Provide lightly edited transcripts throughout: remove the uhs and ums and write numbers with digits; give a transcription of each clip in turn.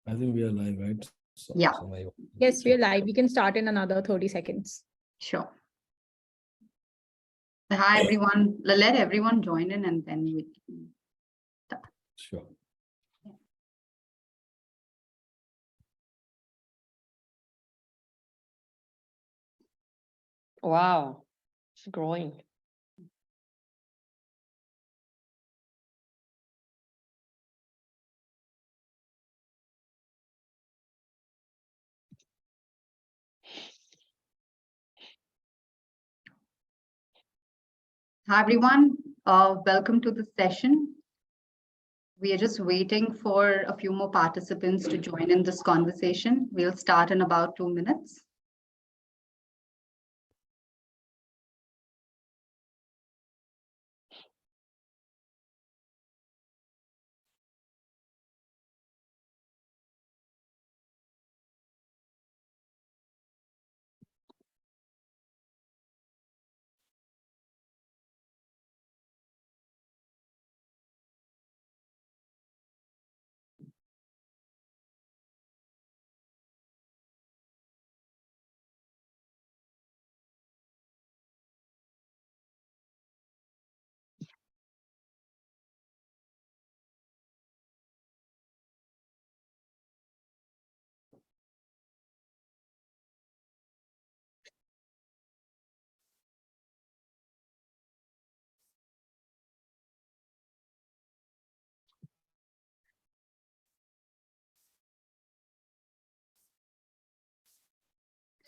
I think we are live, right? Yeah. Yes, we are live. We can start in another 30 seconds. Sure. Hi, everyone. Let everyone join in and then we can start. Sure. Wow, it's growing. Hi, everyone. Welcome to the session. We are just waiting for a few more participants to join in this conversation. We'll start in about 2 minutes.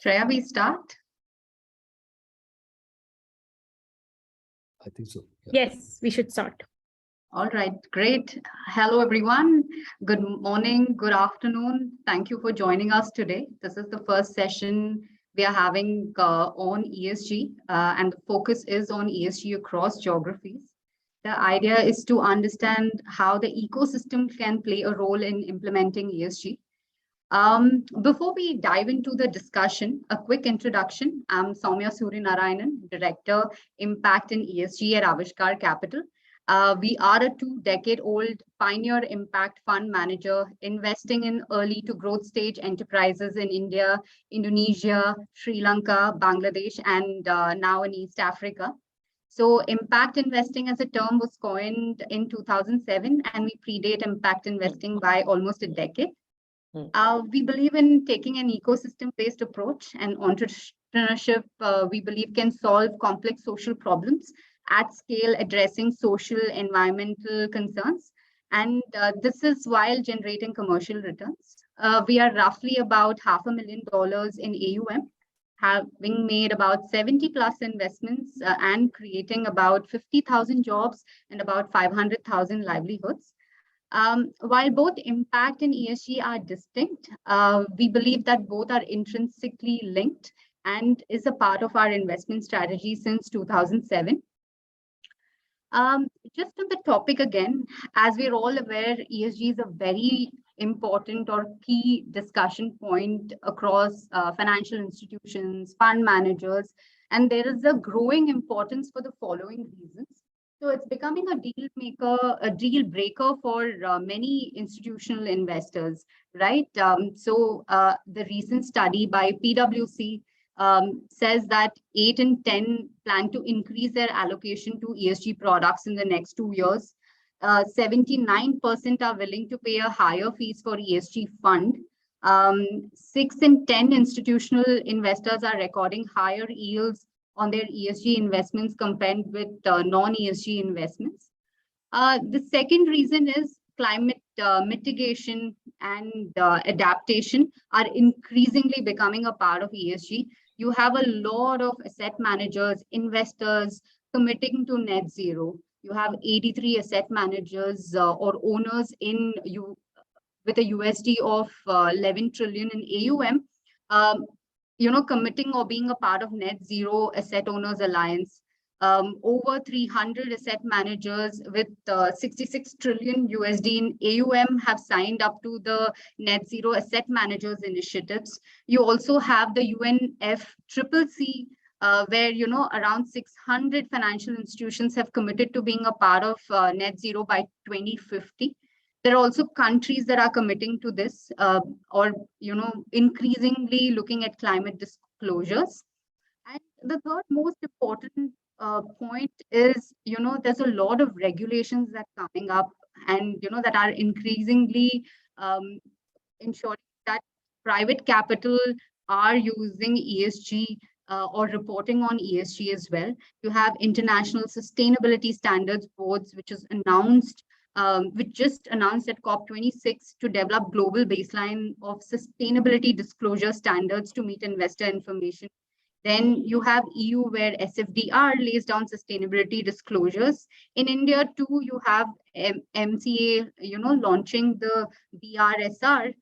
Shreya, we start? I think so. Yeah. Yes, we should start. All right, great. Hello, everyone. Good morning, good afternoon. Thank you for joining us today. This is the first session we are having on ESG, and the focus is on ESG across geographies. The idea is to understand how the ecosystem can play a role in implementing ESG. Before we dive into the discussion, a quick introduction. I'm Soumya Suryanarayanan, Director, Impact in ESG at Avishkar Capital. We are a 2-decade-old pioneer impact fund manager investing in early to growth stage enterprises in India, Indonesia, Sri Lanka, Bangladesh, and now in East Africa. So impact investing as a term was coined in 2007, and we predate impact investing by almost a decade. We believe in taking an ecosystem-based approach, and entrepreneurship, we believe, can solve complex social problems at scale, addressing social, environmental concerns. And this is while generating commercial returns. We are roughly about $500,000 in AUM, having made about 70 plus investments and creating about 50,000 jobs and about 500,000 livelihoods. While both impact and ESG are distinct, we believe that both are intrinsically linked and is a part of our investment strategy since 2007. Just on the topic again, as we're all aware, ESG is a very important or key discussion point across financial institutions, fund managers, and there is a growing importance for the following reasons. So it's becoming a deal breaker for many institutional investors, right? The recent study by PwC says that 8 in 10 plan to increase their allocation to ESG products in the next 2 years. 79% are willing to pay a higher fees for ESG fund. 6 in 10 institutional investors are recording higher yields on their ESG investments compared with non-ESG investments. The second reason is climate mitigation and adaptation are increasingly becoming a part of ESG. You have a lot of asset managers, investors committing to net zero. You have 83 asset managers or owners with a USD of 11 trillion in AUM. Committing or being a part of Net Zero Asset Owners Alliance. Over 300 asset managers with 66 trillion USD in AUM have signed up to the Net Zero Asset Managers initiatives. You also have the UNFCCC, where around 600 financial institutions have committed to being a part of Net Zero by 2050. There are also countries that are committing to this, or increasingly looking at climate disclosures. And the third most important point is, there's a lot of regulations that are coming up, and that are increasingly um, ensuring that private capital are using ESG, or reporting on ESG as well. You have international sustainability standards boards, which just announced at COP26 to develop global baseline of sustainability disclosure standards to meet investor information. Then you have EU, where SFDR lays down sustainability disclosures. In India too, you have MCA, launching the BRSR,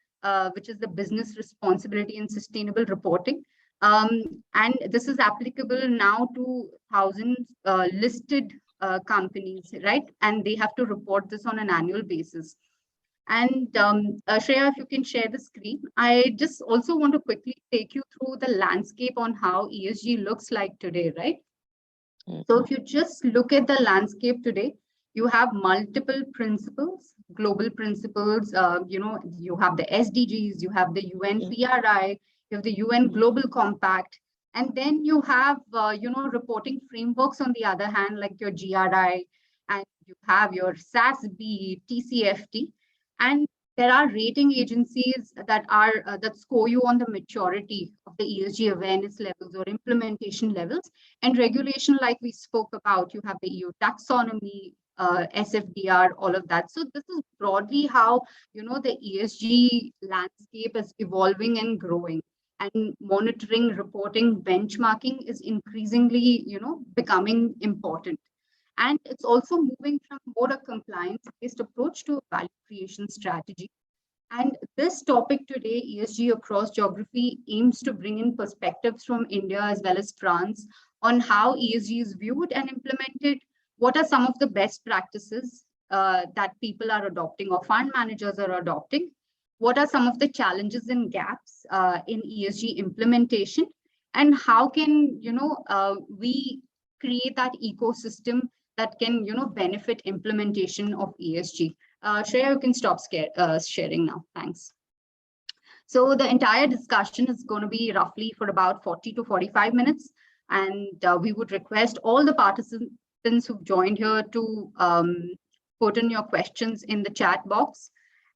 which is the Business Responsibility and Sustainable Reporting. And this is applicable now to thousands listed companies, right? And they have to report this on an annual basis. And Shreya, if you can share the screen, I just also want to quickly take you through the landscape on how ESG looks like today, right? So if you just look at the landscape today, you have multiple principles, global principles. You have the SDGs, you have the UN PRI, you have the UN Global Compact, and then you have reporting frameworks on the other hand, like your GRI, and you have your SASB, TCFD, and there are rating agencies that score you on the maturity of the ESG awareness levels or implementation levels, and regulation like we spoke about. You have the EU taxonomy, SFDR, all of that. So this is broadly how the ESG landscape is evolving and growing, and monitoring, reporting, benchmarking is increasingly becoming important. And it's also moving from more a compliance-based approach to a value creation strategy. And this topic today, ESG Across Geography, aims to bring in perspectives from India as well as France on how ESG is viewed and implemented. What are some of the best practices that people are adopting or fund managers are adopting? What are some of the challenges and gaps in ESG implementation? And how can we create that ecosystem that can benefit implementation of ESG? Shreya, you can stop sharing now. Thanks. So the entire discussion is going to be roughly for about 40 to 45 minutes. And we would request all the participants who've joined here to put in your questions in the chat box.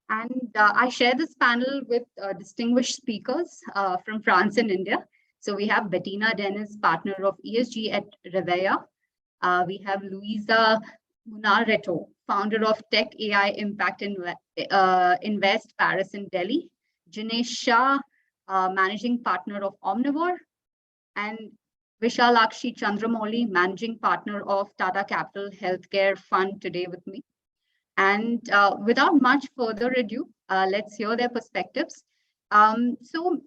And I share this panel with distinguished speakers from France and India. So we have Bettina Dennis, partner of ESG at Reveia. We have Luisa Munareto, founder of Tech AI Impact Invest Paris and Delhi. Jinesh Shah, managing partner of Omnivore. And Vishalakshi Chandramouli, managing partner of Tata Capital Healthcare Fund, today with me. And without much further ado, let's hear their perspectives. So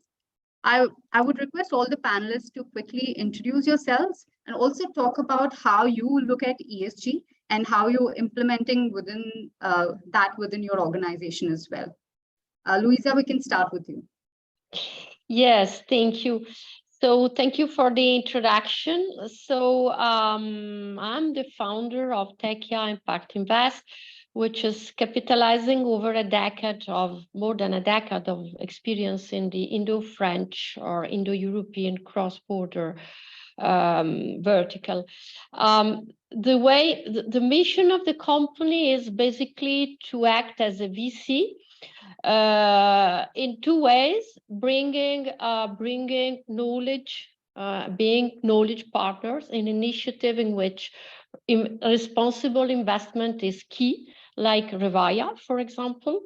I would request all the panelists to quickly introduce yourselves and also talk about how you look at ESG and how you're implementing within within your organization as well. Luisa, we can start with you. Yes, thank you. So thank you for the introduction. So I'm the founder of Tech AI Impact Invest, which is capitalizing over more than a decade of experience in the Indo-French or Indo-European cross-border vertical. The mission of the company is basically to act as a VC in two ways: bringing knowledge, being knowledge partners in initiative in which responsible investment is key, like Reveia, for example,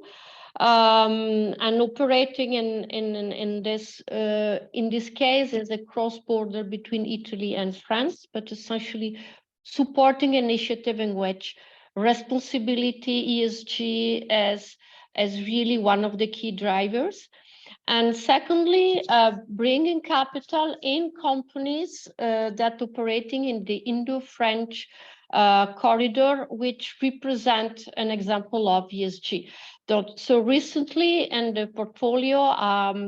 and operating in this case as a cross-border between Italy and France, but essentially supporting initiative in which responsibility, ESG, as really one of the key drivers. And secondly, bringing capital in companies that operating in the Indo-French corridor, which represent an example of ESG. So recently in the portfolio,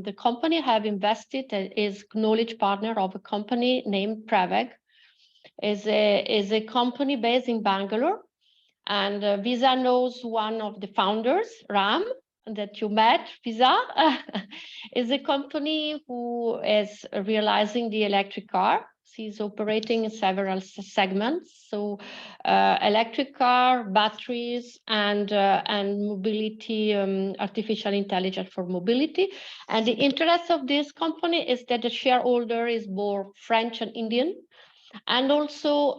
the company have invested is knowledge partner of a company named Preveg. Is a company based in Bangalore, And Visa knows one of the founders, Ram, that you met. Visa is a company who is realizing the electric car. She's operating in several segments. So electric car, batteries, and mobility, artificial intelligence for mobility. And the interest of this company is that the shareholder is both French and Indian. And also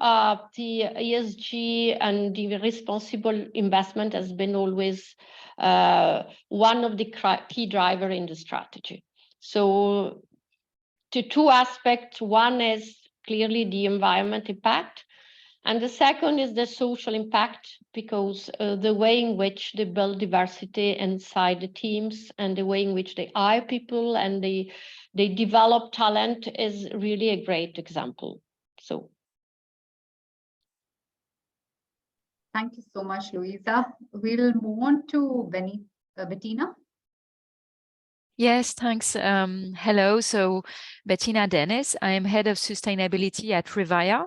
the ESG and the responsible investment has been always one of the key driver in the strategy. So the two aspects, one is clearly the environment impact, and the second is the social impact, because the way in which they build diversity inside the teams and the way in which they hire people and they develop talent is really a great example. So. Thank you so much, Louisa. We'll move on to Bettina. Yes, thanks. Hello, so Bettina Dennis. I am head of sustainability at Revaya.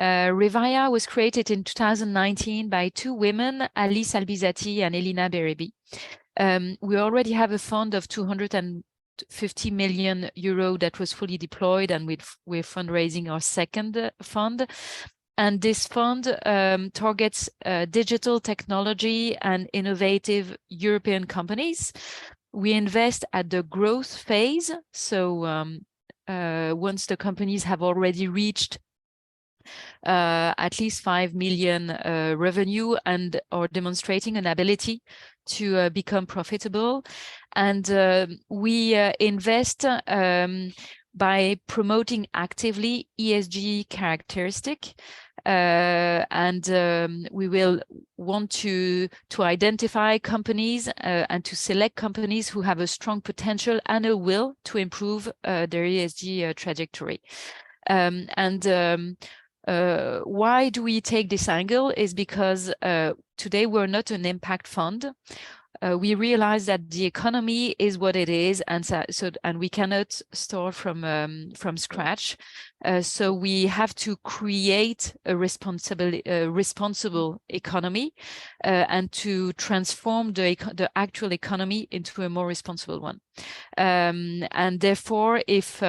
Revaya was created in 2019 by two women, Alice Albizati and Elina Berebi. We already have a fund of 250 million euro that was fully deployed, and we're fundraising our second fund. And this fund targets digital technology and innovative European companies. We invest at the growth phase. So once the companies have already reached at least 5 million revenue and are demonstrating an ability to become profitable. And we invest by promoting actively ESG characteristic. And we will want to identify companies and to select companies who have a strong potential and a will to improve their ESG trajectory. Why do we take this angle is because today we're not an impact fund. We realize that the economy is what it is, and we cannot start from scratch. So we have to create a responsible economy and to transform the actual economy into a more responsible one. And therefore, if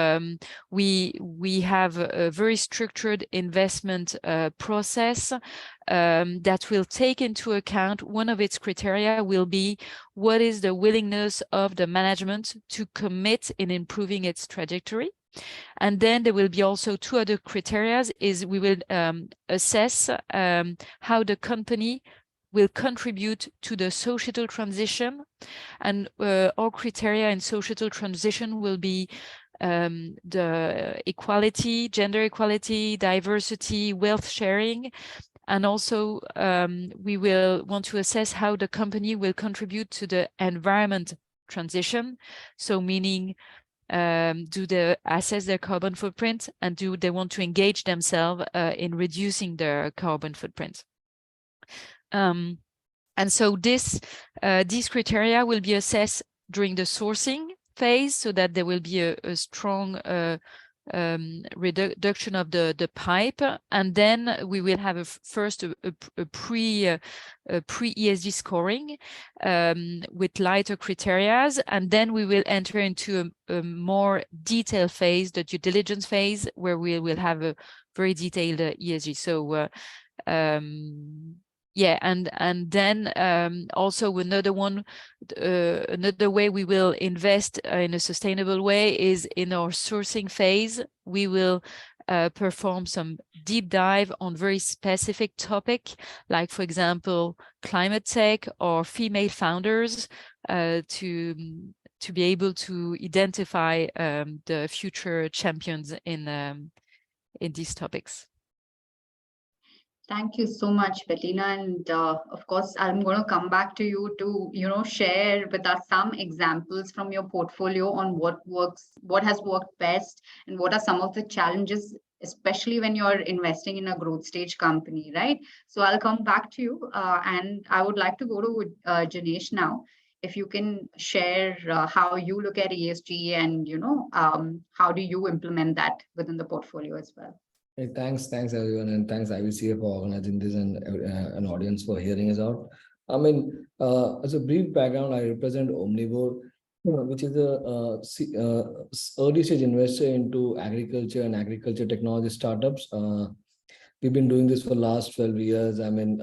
we have a very structured investment process that will take into account, one of its criteria will be what is the willingness of the management to commit in improving its trajectory. And then there will be also two other criteria, is we will assess how the company will contribute to the societal transition. And our criteria in societal transition will be the equality, gender equality, diversity, wealth sharing. And also we will want to assess how the company will contribute to the environment transition. So meaning, do they assess their carbon footprint, and do they want to engage themselves in reducing their carbon footprint? And so these criteria will be assessed during the sourcing phase, so that there will be a strong reduction of the pipe, and then we will have a pre-ESG scoring with lighter criteria, and then we will enter into a more detailed phase, the due diligence phase, where we will have a very detailed ESG. So yeah, and then also another way we will invest in a sustainable way is in our sourcing phase. We will perform some deep dive on very specific topic, like for example, climate tech or female founders, to be able to identify the future champions in these topics. Thank you so much, Bettina. And of course, I'm going to come back to you to, share with us some examples from your portfolio on what works, what has worked best, and what are some of the challenges, especially when you're investing in a growth stage company, right? So I'll come back to you, and I would like to go to Janesh now. If you can share how you look at ESG and, how do you implement that within the portfolio as well? Hey, thanks everyone, and thanks IVCA for organizing this and an audience for hearing us out. I mean, as a brief background, I represent Omnivore, which is a early stage investor into agriculture and agriculture technology startups. We've been doing this for the last 12 years. I mean,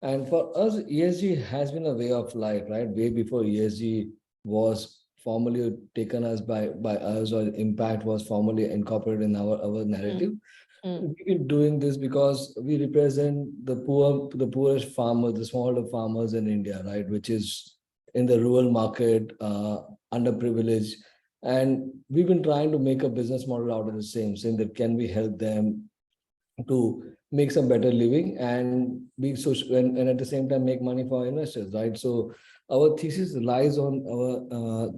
and for us, ESG has been a way of life, right? Way before ESG was formally taken as by us, or impact was formally incorporated in our narrative. We've been doing this because we represent the poorest farmers, the smaller farmers in India, right? Which is in the rural market, underprivileged. And we've been trying to make a business model out of the same, saying that can we help them to make some better living and be social, and at the same time make money for our investors, right? So our thesis lies on our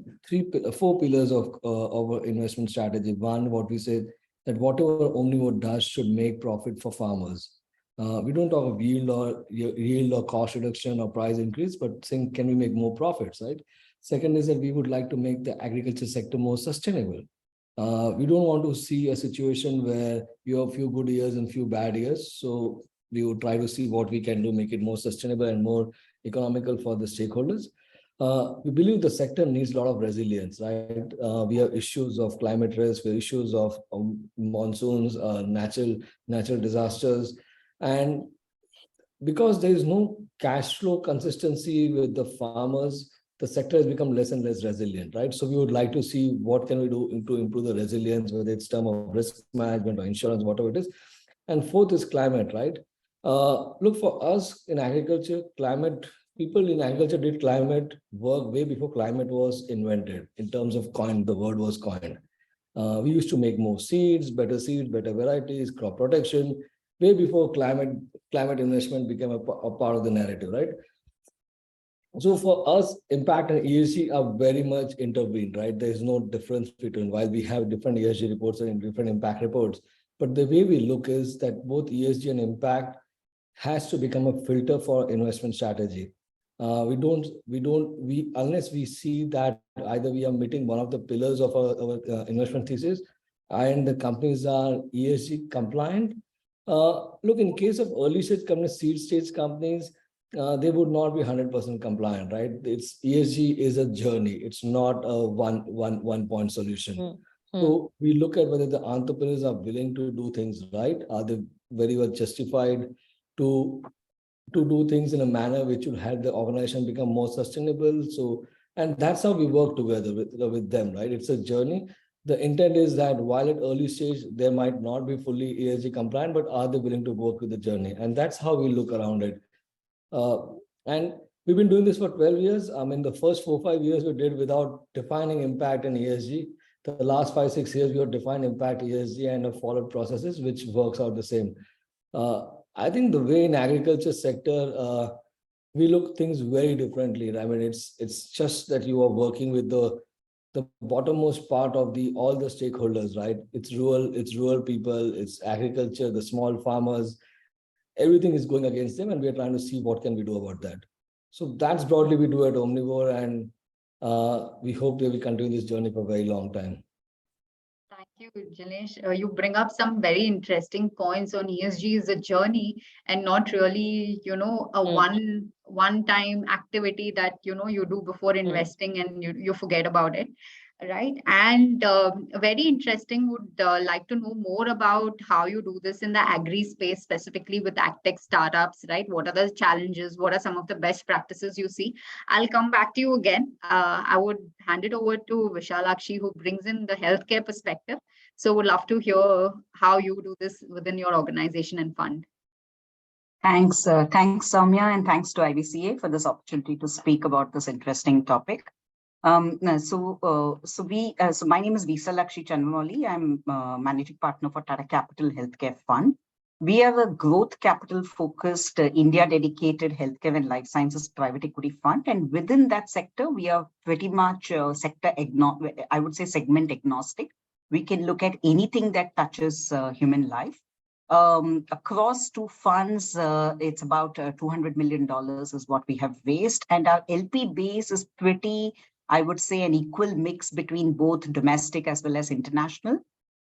four pillars of our investment strategy. One, what we say that whatever Omnivore does should make profit for farmers. We don't talk of yield or cost reduction or price increase, but saying can we make more profits, right? Second is that we would like to make the agriculture sector more sustainable. We don't want to see a situation where you have few good years and few bad years. So we would try to see what we can do, make it more sustainable and more economical for the stakeholders. We believe the sector needs a lot of resilience, right? We have issues of climate risk, we have issues of monsoons, natural disasters, and because there is no cash flow consistency with the farmers, the sector has become less and less resilient, right? So we would like to see what can we do to improve the resilience, whether it's term of risk management or insurance, whatever it is. And fourth is climate, right? Look, for us in agriculture, people in agriculture did climate work way before climate was invented. In terms of coined, the word was coined. We used to make more seeds, better varieties, crop protection, way before climate investment became a part of the narrative, right? So for us, impact and ESG are very much intervened, right? There is no difference between, while we have different ESG reports and different impact reports, but the way we look is that both ESG and impact has to become a filter for investment strategy. Unless we see that either we are meeting one of the pillars of our investment thesis and the companies are ESG compliant. Look, in case of early stage companies, seed stage companies, they would not be 100% compliant, right? It's ESG is a journey. It's not a one point solution. So we look at whether the entrepreneurs are willing to do things right. Are they very well justified to do things in a manner which will help the organization become more sustainable? So, and that's how we work together with them, right? It's a journey. The intent is that while at early stage, they might not be fully ESG compliant, but are they willing to work with the journey? And that's how we look around it. And we've been doing this for 12 years. I mean, the first 4-5 years we did without defining impact and ESG. The last 5-6 years, we have defined impact, ESG, and have followed processes, which works out the same. I think the way in agriculture sector, we look things very differently. I mean, it's just that you are working with the bottommost part of all the stakeholders, right? It's rural people, it's agriculture, the small farmers. Everything is going against them, and we are trying to see what can we do about that. So that's broadly we do at Omnivore, and we hope that we continue this journey for a very long time. Thank you, Jinesh. You bring up some very interesting points on ESG is a journey and not really, a one-time activity that, you do before investing and you forget about it. Right. And very interesting, would like to know more about how you do this in the agri space, specifically with agtech startups, right? What are the challenges? What are some of the best practices you see? I'll come back to you again. I would hand it over to Vishalakshi, who brings in the healthcare perspective. So would love to hear how you do this within your organization and fund. Thanks, Soumya, and thanks to IVCA for this opportunity to speak about this interesting topic. So my name is Vishalakshi Chandramouli. I'm managing partner for Tata Capital Healthcare Fund. We are a growth capital focused India dedicated healthcare and life sciences private equity fund. And within that sector, we are pretty much sector agnostic, I would say segment agnostic. We can look at anything that touches human life. Across two funds, it's about $200 million is what we have raised. And our LP base is pretty, I would say, an equal mix between both domestic as well as international.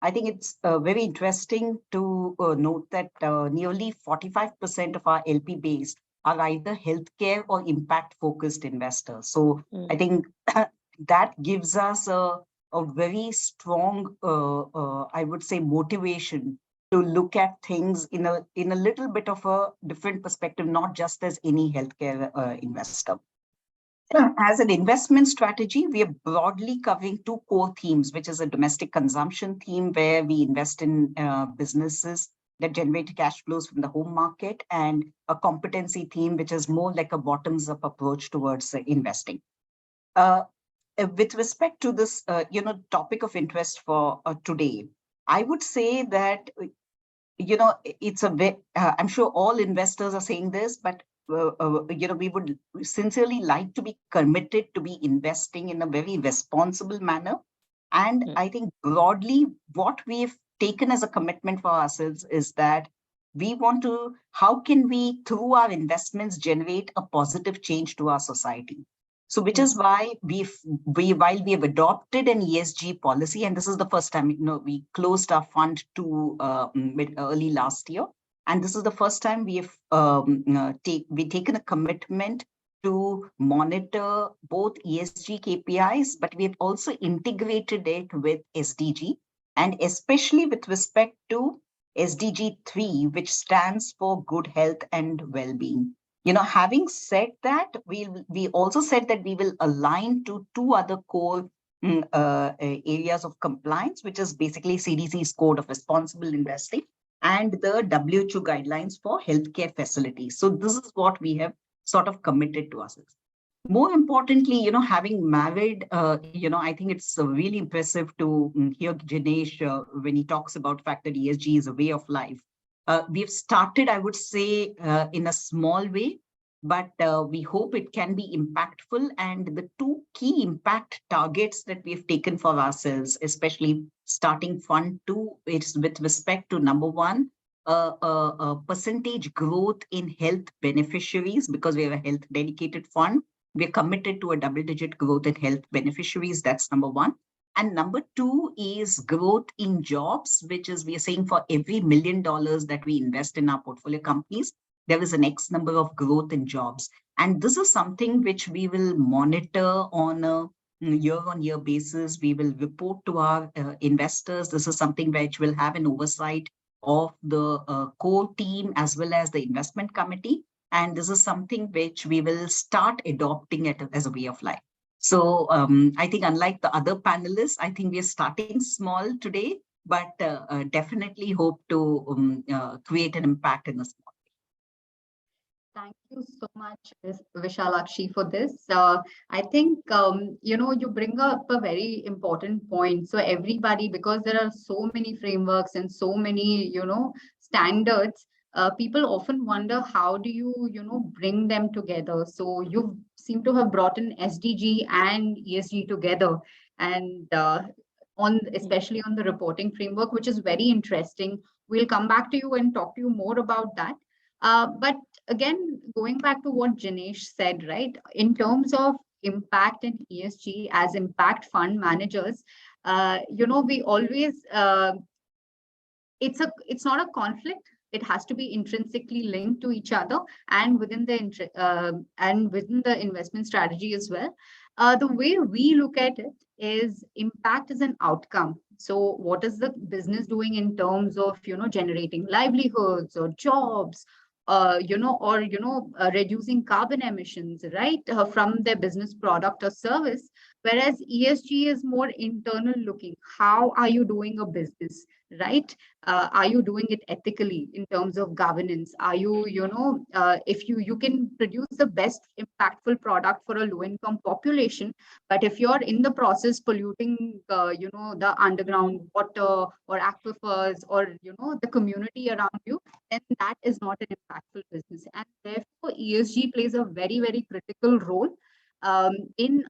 I think it's very interesting to note that nearly 45% of our LP base are either healthcare or impact-focused investors. So I think that gives us a very strong, I would say, motivation to look at things in a little bit of a different perspective, not just as any healthcare investor. As an investment strategy, we are broadly covering two core themes, which is a domestic consumption theme where we invest in businesses that generate cash flows from the home market, and a competency theme, which is more like a bottoms-up approach towards investing. With respect to this, topic of interest for today, I would say that, it's I'm sure all investors are saying this, but we would sincerely like to be committed to be investing in a very responsible manner. And I think broadly, what we've taken as a commitment for ourselves is that we want to, how can we, through our investments, generate a positive change to our society? So, which is why while we have adopted an ESG policy, and this is the first time, we closed our fund to early last year. And this is the first time we have taken a commitment to monitor both ESG KPIs, but we have also integrated it with SDG, and especially with respect to SDG 3, which stands for good health and well-being. Having said that, we also said that we will align to two other core areas of compliance, which is basically CDC's Code of Responsible Investing and the WHO guidelines for healthcare facilities. So this is what we have sort of committed to ourselves. More importantly, having married, I think it's really impressive to hear Jinesh when he talks about the fact that ESG is a way of life. We've started, I would say, in a small way, but we hope it can be impactful. And the two key impact targets that we've taken for ourselves, especially starting Fund 2, is with respect to number one, a percentage growth in health beneficiaries, because we have a health dedicated fund. We're committed to a double-digit growth in health beneficiaries. That's number one. And number two is growth in jobs, which is, we are saying for every $1 million that we invest in our portfolio companies, there is an X number of growth in jobs. And this is something which we will monitor on a year-on-year basis. We will report to our investors. This is something which will have an oversight of the core team as well as the investment committee. And this is something which we will start adopting it as a way of life. So I think unlike the other panelists, I think we are starting small today, but definitely hope to create an impact in a small way. Thank you so much, Ms. Vishalakshi, for this. I think, you bring up a very important point. So everybody, because there are so many frameworks and so many, standards, people often wonder, how do you, bring them together? So you seem to have brought in SDG and ESG together, and especially on the reporting framework, which is very interesting. We'll come back to you and talk to you more about that. But again, going back to what Jinesh said, right, in terms of impact and ESG as impact fund managers, we always, it's not a conflict. It has to be intrinsically linked to each other and within the investment strategy as well. The way we look at it is impact is an outcome. So what is the business doing in terms of, generating livelihoods or jobs, reducing carbon emissions, right, from their business product or service. Whereas ESG is more internal looking. How are you doing a business, right? Are you doing it ethically in terms of governance? Are you, if you can produce the best impactful product for a low-income population, but if you're in the process polluting, the underground water or aquifers or, the community around you, then that is not an impactful business. And therefore, ESG plays a very, very critical role in,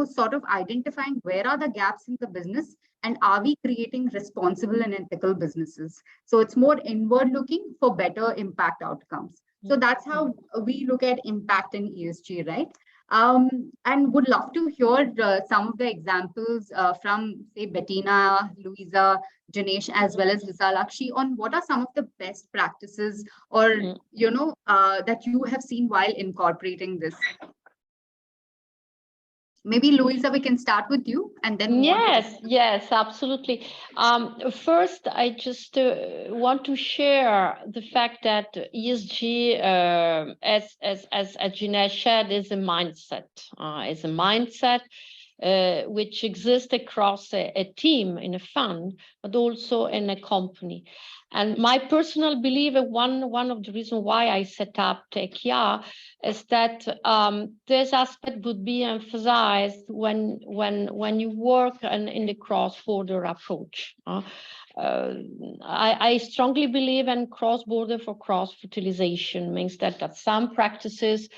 sort of identifying where are the gaps in the business and are we creating responsible and ethical businesses. So it's more inward looking for better impact outcomes. So that's how we look at impact in ESG, right? And would love to hear some of the examples from, say, Bettina, Louisa, Janesh, as well as Visalakshi on what are some of the best practices or, that you have seen while incorporating this. Maybe Louisa, we can start with you and then Yes, absolutely. First, I just want to share the fact that ESG, as Jinesh said, is a mindset. Which exists across a team in a fund, but also in a company. And my personal belief, one of the reasons why I set up TechIA is that this aspect would be emphasized when you work in the cross-border approach. I strongly believe in cross-border for cross-fertilization, means that some practices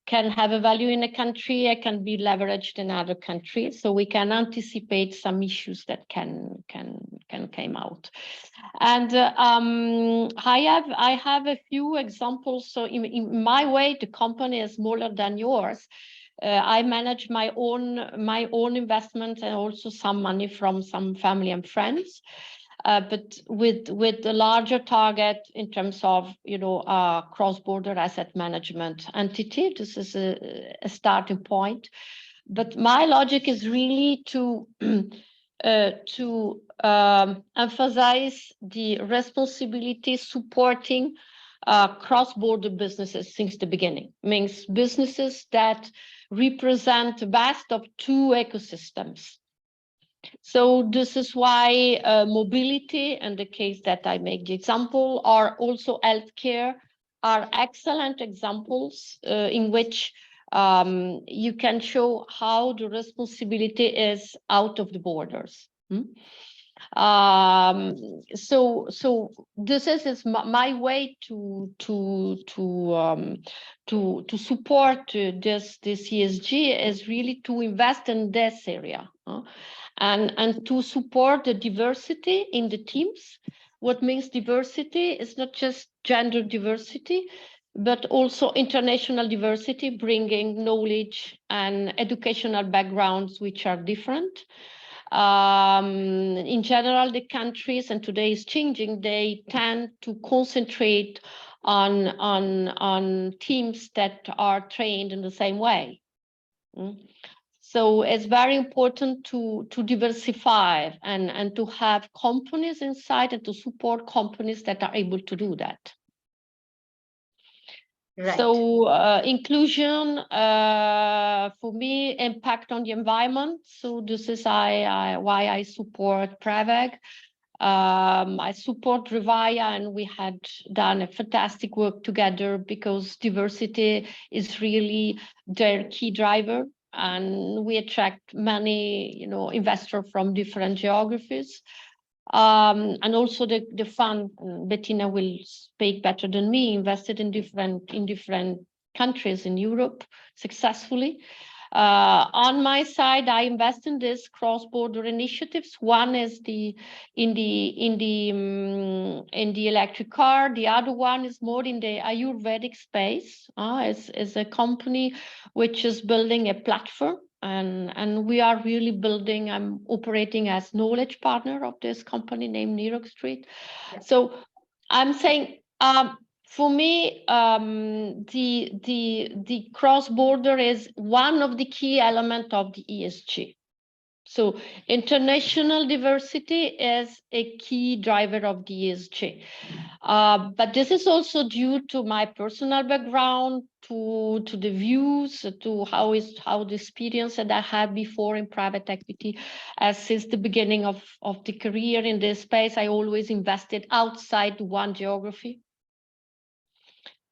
can have a value in a country, it can be leveraged in other countries, so we can anticipate some issues that can come out. And I have a few examples. So in my way, the company is smaller than yours. I manage my own investments and also some money from some family and friends. But with the larger target in terms of cross-border asset management entity, this is a starting point. But my logic is really to emphasize the responsibility supporting cross-border businesses since the beginning. Means businesses that represent the best of two ecosystems. So this is why mobility, and the case that I make the example, or also healthcare, are excellent examples in which you can show how the responsibility is out of the borders. So this is my way to support this ESG is really to invest in this area. And to support the diversity in the teams. What means diversity is not just gender diversity, but also international diversity, bringing knowledge and educational backgrounds which are different. In general, the countries, and today is changing, they tend to concentrate on teams that are trained in the same way. So it's very important to diversify and to have companies inside and to support companies that are able to do that. Right. So inclusion, for me, impact on the environment. So this is why I support Preveg. I support Revaya, and we had done a fantastic work together because diversity is really their key driver. And we attract many, investors from different geographies. And also the fund, Bettina will speak better than me, invested in different countries in Europe successfully. On my side, I invest in this cross-border initiatives. One is in the electric car. The other one is more in the Ayurvedic space. Is a company which is building a platform, and we are really building. I'm operating as knowledge partner of this company named Nirok Street. So I'm saying. For me, the cross-border is one of the key elements of the ESG. So international diversity is a key driver of the ESG. But this is also due to my personal background, to the views, to how the experience that I had before in private equity. As since the beginning of the career in this space, I always invested outside one geography.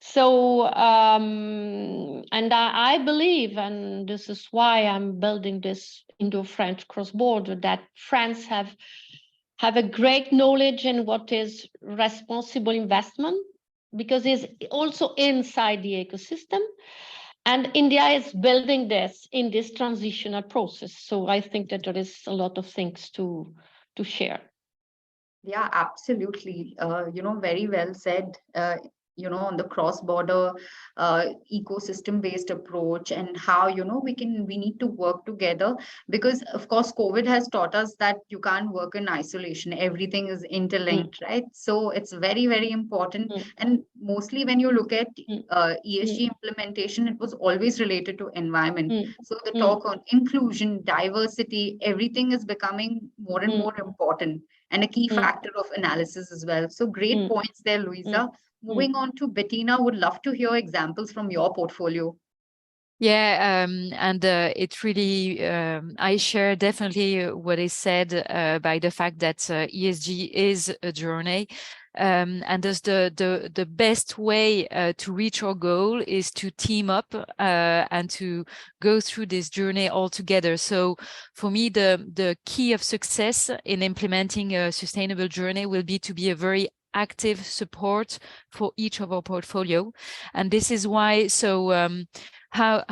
So, and I believe, and this is why I'm building this Indo-French cross-border, that France have a great knowledge in what is responsible investment, because it's also inside the ecosystem. And India is building this in this transitional process. So I think that there is a lot of things to share. Yeah, absolutely. Very well said. on the cross-border ecosystem-based approach, and how, we need to work together, because of course COVID has taught us that you can't work in isolation. Everything is interlinked, right? So it's very, very important. And mostly when you look at ESG implementation, it was always related to environment. So the talk on inclusion, diversity, everything is becoming more and more important, and a key factor of analysis as well. So great points there, Louisa. Moving on to Bettina, would love to hear examples from your portfolio. Yeah, and it really, I share definitely what is said by the fact that ESG is a journey. And thus the best way to reach our goal is to team up and to go through this journey all together. So for me, the key of success in implementing a sustainable journey will be to be a very active support for each of our portfolio. And this is why, so how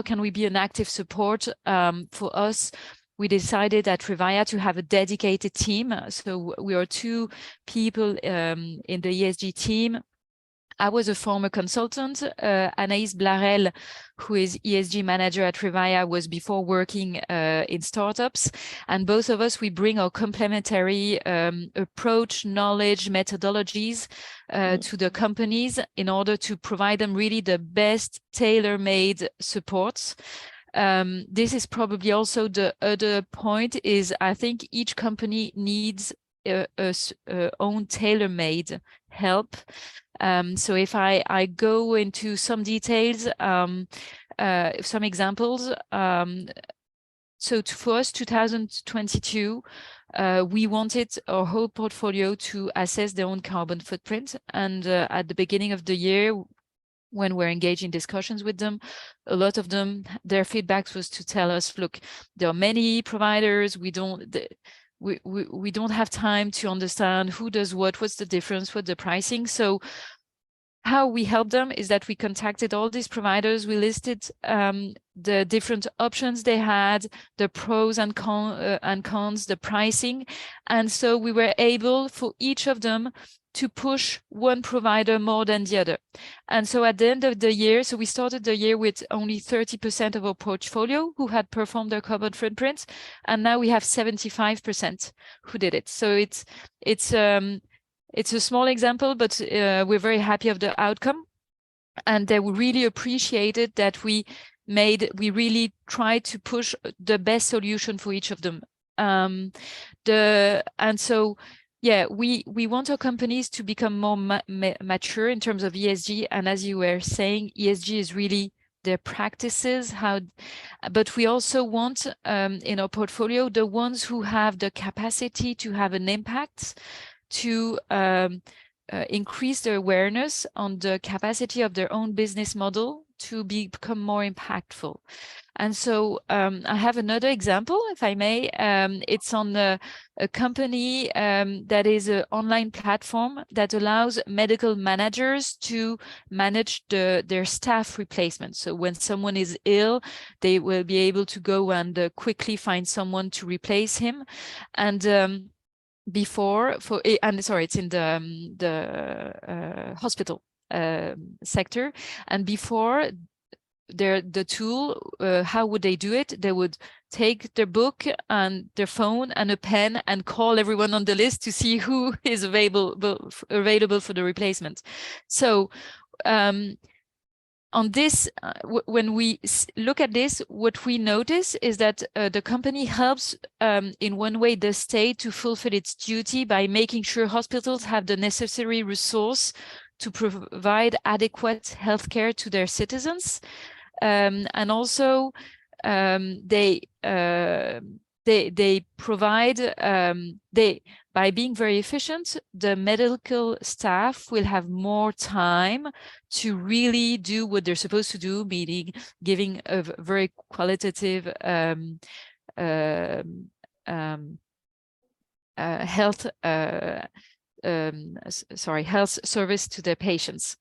can we be an active support? For us, we decided at Revaya to have a dedicated team. So we are 2 people in the ESG team. I was a former consultant. Anaïs Blarel, who is ESG manager at Revaya, was before working in startups. And both of us, we bring our complementary approach, knowledge, methodologies to the companies in order to provide them really the best tailor-made supports. This is probably also the other point is, I think each company needs a own tailor-made help. So if I go into some details, some examples. So for us, 2022, we wanted our whole portfolio to assess their own carbon footprint. And at the beginning of the year, when we're engaged in discussions with them, a lot of them, their feedback was to tell us, look, there are many providers, we don't have time to understand who does what's the difference, what's the pricing. So how we help them is that we contacted all these providers, we listed the different options they had, the pros and cons, the pricing. And so we were able for each of them to push one provider more than the other. And so at the end of the year, so we started the year with only 30% of our portfolio who had performed their carbon footprints, and now we have 75% who did it. So it's a small example, but we're very happy of the outcome. And they really appreciated that we really tried to push the best solution for each of them. And so, yeah, we want our companies to become more mature in terms of ESG. And as you were saying, ESG is really their practices, but we also want in our portfolio, the ones who have the capacity to have an impact, to increase their awareness on the capacity of their own business model to become more impactful. And so I have another example, if I may. It's on a company that is an online platform that allows medical managers to manage their staff replacement. So when someone is ill, they will be able to go and quickly find someone to replace him. And it's in the hospital sector. And before the tool, how would they do it? They would take their book and their phone and a pen and call everyone on the list to see who is available for the replacement. So on this, when we look at this, what we notice is that the company helps in one way the state to fulfill its duty by making sure hospitals have the necessary resource to provide adequate healthcare to their citizens. And also they provide, by being very efficient, the medical staff will have more time to really do what they're supposed to do, meaning giving a very qualitative health service to their patients.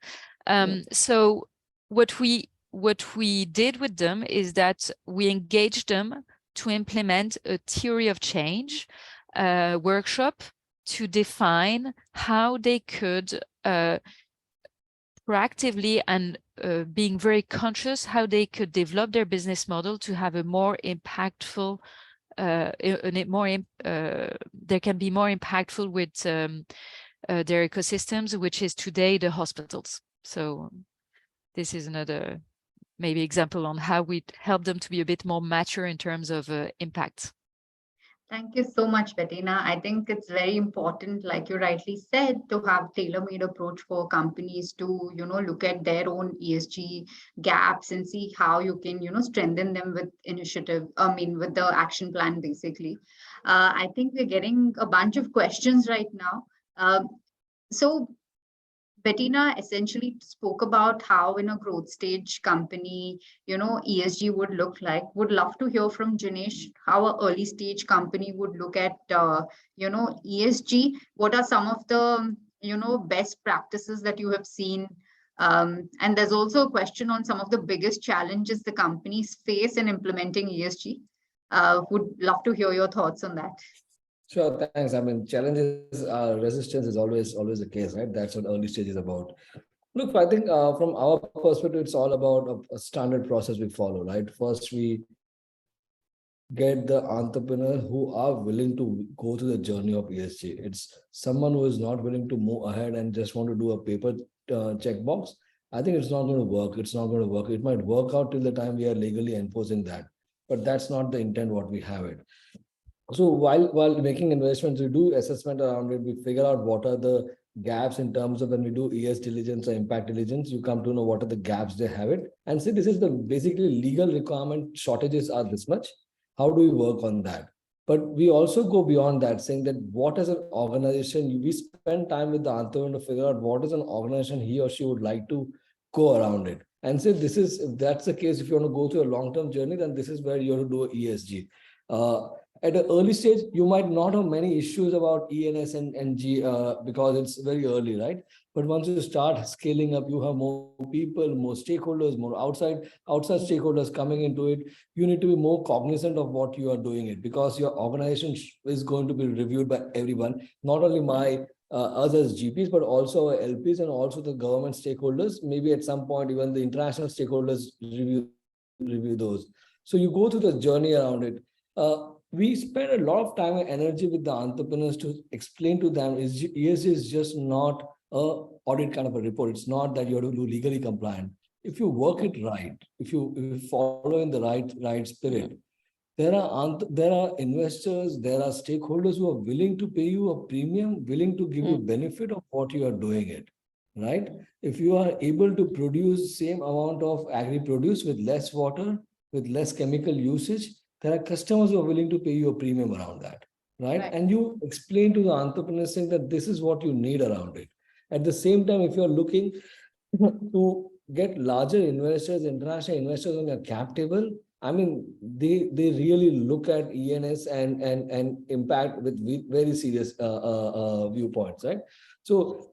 So what we did with them is that we engaged them to implement a theory of change workshop to define how they could proactively and being very conscious how they could develop their business model to have a more impactful, they can be more impactful with their ecosystems, which is today the hospitals. So this is another maybe example on how we help them to be a bit more mature in terms of impact. Thank you so much, Bettina. I think it's very important, like you rightly said, to have tailor-made approach for companies to, look at their own ESG gaps and see how you can, strengthen them with with the action plan, basically. I think we're getting a bunch of questions right now. So Bettina essentially spoke about how in a growth stage company, ESG would look like. Would love to hear from Janesh how a early stage company would look at, ESG. What are some of the, best practices that you have seen? And there's also a question on some of the biggest challenges the companies face in implementing ESG. Would love to hear your thoughts on that. Sure, thanks. I mean, challenges, resistance is always the case, right? That's what early stage is about. Look, I think from our perspective, it's all about a standard process we follow, right? First, we get the entrepreneur who are willing to go through the journey of ESG. It's someone who is not willing to move ahead and just want to do a paper checkbox. I think it's not going to work. It's not going to work. It might work out till the time we are legally enforcing that, but that's not the intent what we have it. So while making investments, we do assessment around it. We figure out what are the gaps in terms of when we do ES diligence or impact diligence. You come to know what are the gaps they have it, and say this is the basically legal requirement shortages are this much. How do we work on that? But we also go beyond that, saying that what as an organization, we spend time with the entrepreneur to figure out what is an organization he or she would like to go around it. And say this is, if that's the case, if you want to go through a long-term journey, then this is where you have to do a ESG. At an early stage, you might not have many issues about ENS and G because it's very early, right? But once you start scaling up, you have more people, more stakeholders, more outside stakeholders coming into it. You need to be more cognizant of what you are doing it, because your organization is going to be reviewed by everyone, not only us as GPs, but also our LPs and also the government stakeholders. Maybe at some point, even the international stakeholders review those. So you go through the journey around it. We spend a lot of time and energy with the entrepreneurs to explain to them ESG is just not a audit kind of a report. It's not that you have to do legally compliant. If you work it right, if you follow in the right spirit, there are investors, there are stakeholders who are willing to pay you a premium, willing to give you benefit of what you are doing it, right? If you are able to produce same amount of agri produce with less water, with less chemical usage, there are customers who are willing to pay you a premium around that, right? And you explain to the entrepreneur saying that this is what you need around it. At the same time, if you're looking to get larger investors, international investors on your cap table, I mean, they really look at ENS and impact with very serious viewpoints, right? So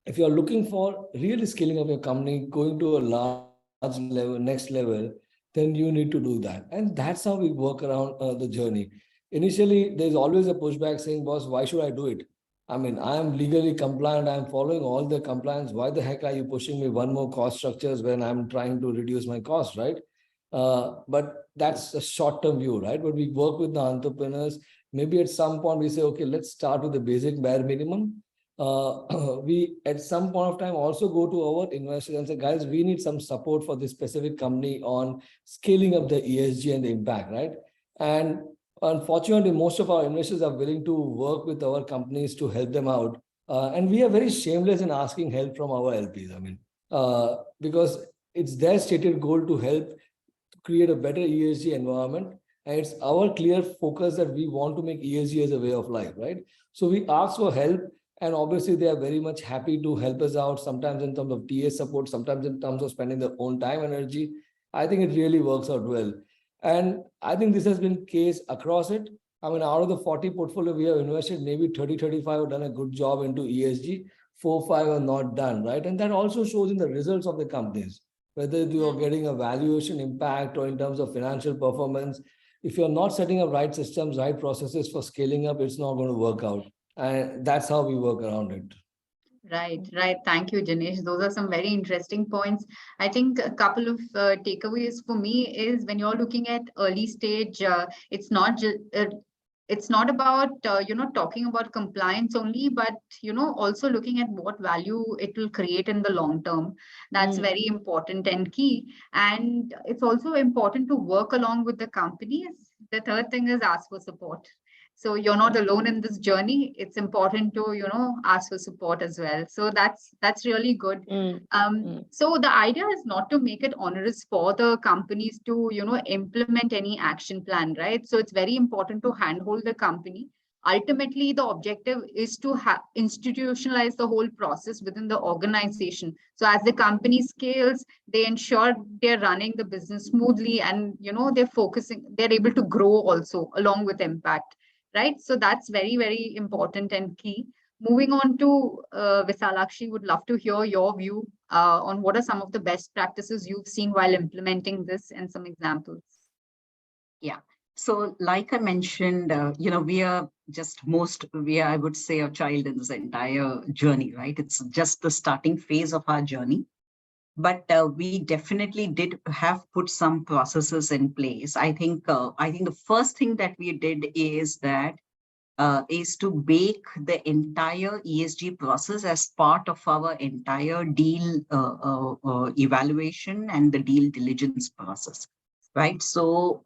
if you're looking for really scaling up your company, going to a large level, next level, then you need to do that. And that's how we work around the journey. Initially, there's always a pushback saying, boss, why should I do it? I mean, I am legally compliant. I'm following all the compliance. Why the heck are you pushing me one more cost structures when I'm trying to reduce my cost, right? But that's a short-term view, right? But we work with the entrepreneurs. Maybe at some point we say, okay, let's start with the basic bare minimum. We at some point of time also go to our investors and say, guys, we need some support for this specific company on scaling up the ESG and the impact, right? And unfortunately, most of our investors are willing to work with our companies to help them out. And we are very shameless in asking help from our LPs. I mean, because it's their stated goal to help create a better ESG environment. And it's our clear focus that we want to make ESG as a way of life, right? So we ask for help. And obviously, they are very much happy to help us out, sometimes in terms of TA support, sometimes in terms of spending their own time, energy. I think it really works out well. And I think this has been case across it. I mean, out of the 40 portfolio we have invested, maybe 30, 35 have done a good job into ESG, 4, 5 are not done, right? And that also shows in the results of the companies, whether you are getting a valuation impact or in terms of financial performance. If you're not setting up right systems, right processes for scaling up, it's not going to work out. And that's how we work around it. Right, right. Thank you, Janesh. Those are some very interesting points. I think a couple of takeaways for me is when you're looking at early stage, it's not about talking about compliance only, but also looking at what value it will create in the long term. That's very important and key. And it's also important to work along with the companies. The third thing is ask for support. So you're not alone in this journey. It's important to ask for support as well. So that's really good. So the idea is not to make it onerous for the companies to implement any action plan, right? So it's very important to handhold the company. Ultimately, the objective is to institutionalize the whole process within the organization. So as the company scales, they ensure they're running the business smoothly, and they're able to grow also along with impact, right? So that's very, very important and key. Moving on to Visalakshi, would love to hear your view on what are some of the best practices you've seen while implementing this and some examples. Yeah. So like I mentioned, we are I would say, a child in this entire journey, right? It's just the starting phase of our journey. But we definitely did have put some processes in place. I think the first thing that we did is to bake the entire ESG process as part of our entire deal evaluation and the deal diligence process. Right. So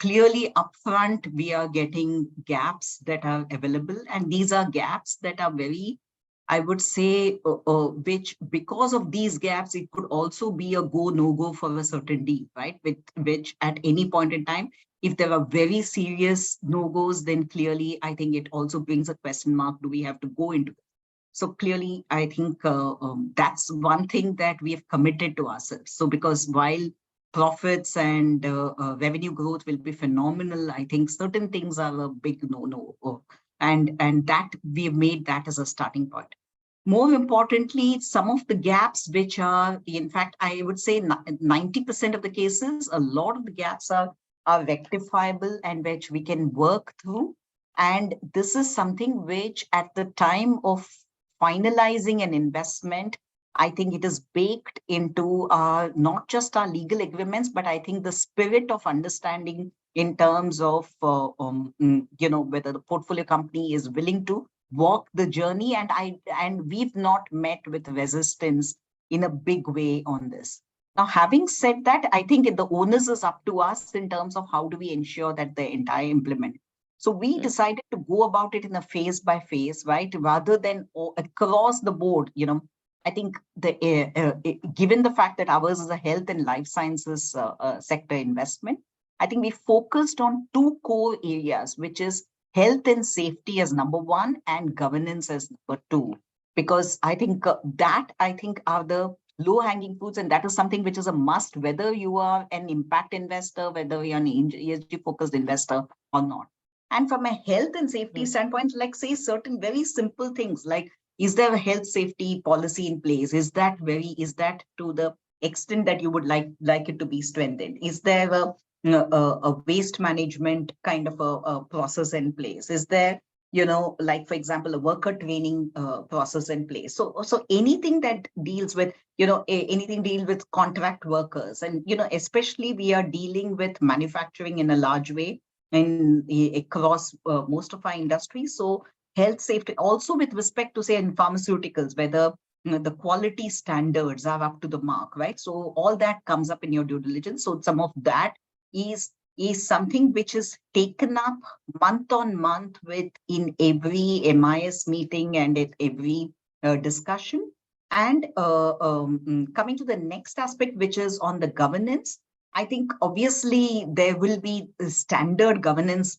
clearly upfront, we are getting gaps that are available. And these are gaps that are very, I would say, which because of these gaps, it could also be a go, no go for a certain deal, right? Which at any point in time, if there are very serious no-goes, then clearly, I think it also brings a question mark. Do we have to go into it? So clearly, I think that's one thing that we have committed to ourselves. So because while profits and revenue growth will be phenomenal, I think certain things are a big no-no. And that we have made that as a starting point. More importantly, some of the gaps which are, in fact, I would say 90% of the cases, a lot of the gaps are rectifiable and which we can work through. And this is something which at the time of finalizing an investment, I think it is baked into not just our legal agreements, but I think the spirit of understanding in terms of, whether the portfolio company is willing to walk the journey. And we've not met with resistance in a big way on this. Now, having said that, I think the onus is up to us in terms of how do we ensure that the entire implement. So we decided to go about it in a phase by phase, right? Rather than across the board, I think given the fact that ours is a health and life sciences sector investment, I think we focused on two core areas, which is health and safety as number one and governance as number two. Because I think are the low-hanging fruits, and that is something which is a must, whether you are an impact investor, whether you're an ESG-focused investor or not. And from a health and safety standpoint, like say certain very simple things like, is there a health safety policy in place? Is that to the extent that you would like it to be strengthened? Is there a waste management kind of a process in place? Is there, like for example, a worker training process in place? So anything that deals with, anything deal with contract workers, and especially we are dealing with manufacturing in a large way across most of our industry. So health safety also with respect to say in pharmaceuticals, whether the quality standards are up to the mark, right? So all that comes up in your due diligence. So some of that is something which is taken up month on month in every MIS meeting and at every discussion. And coming to the next aspect, which is on the governance, I think obviously there will be standard governance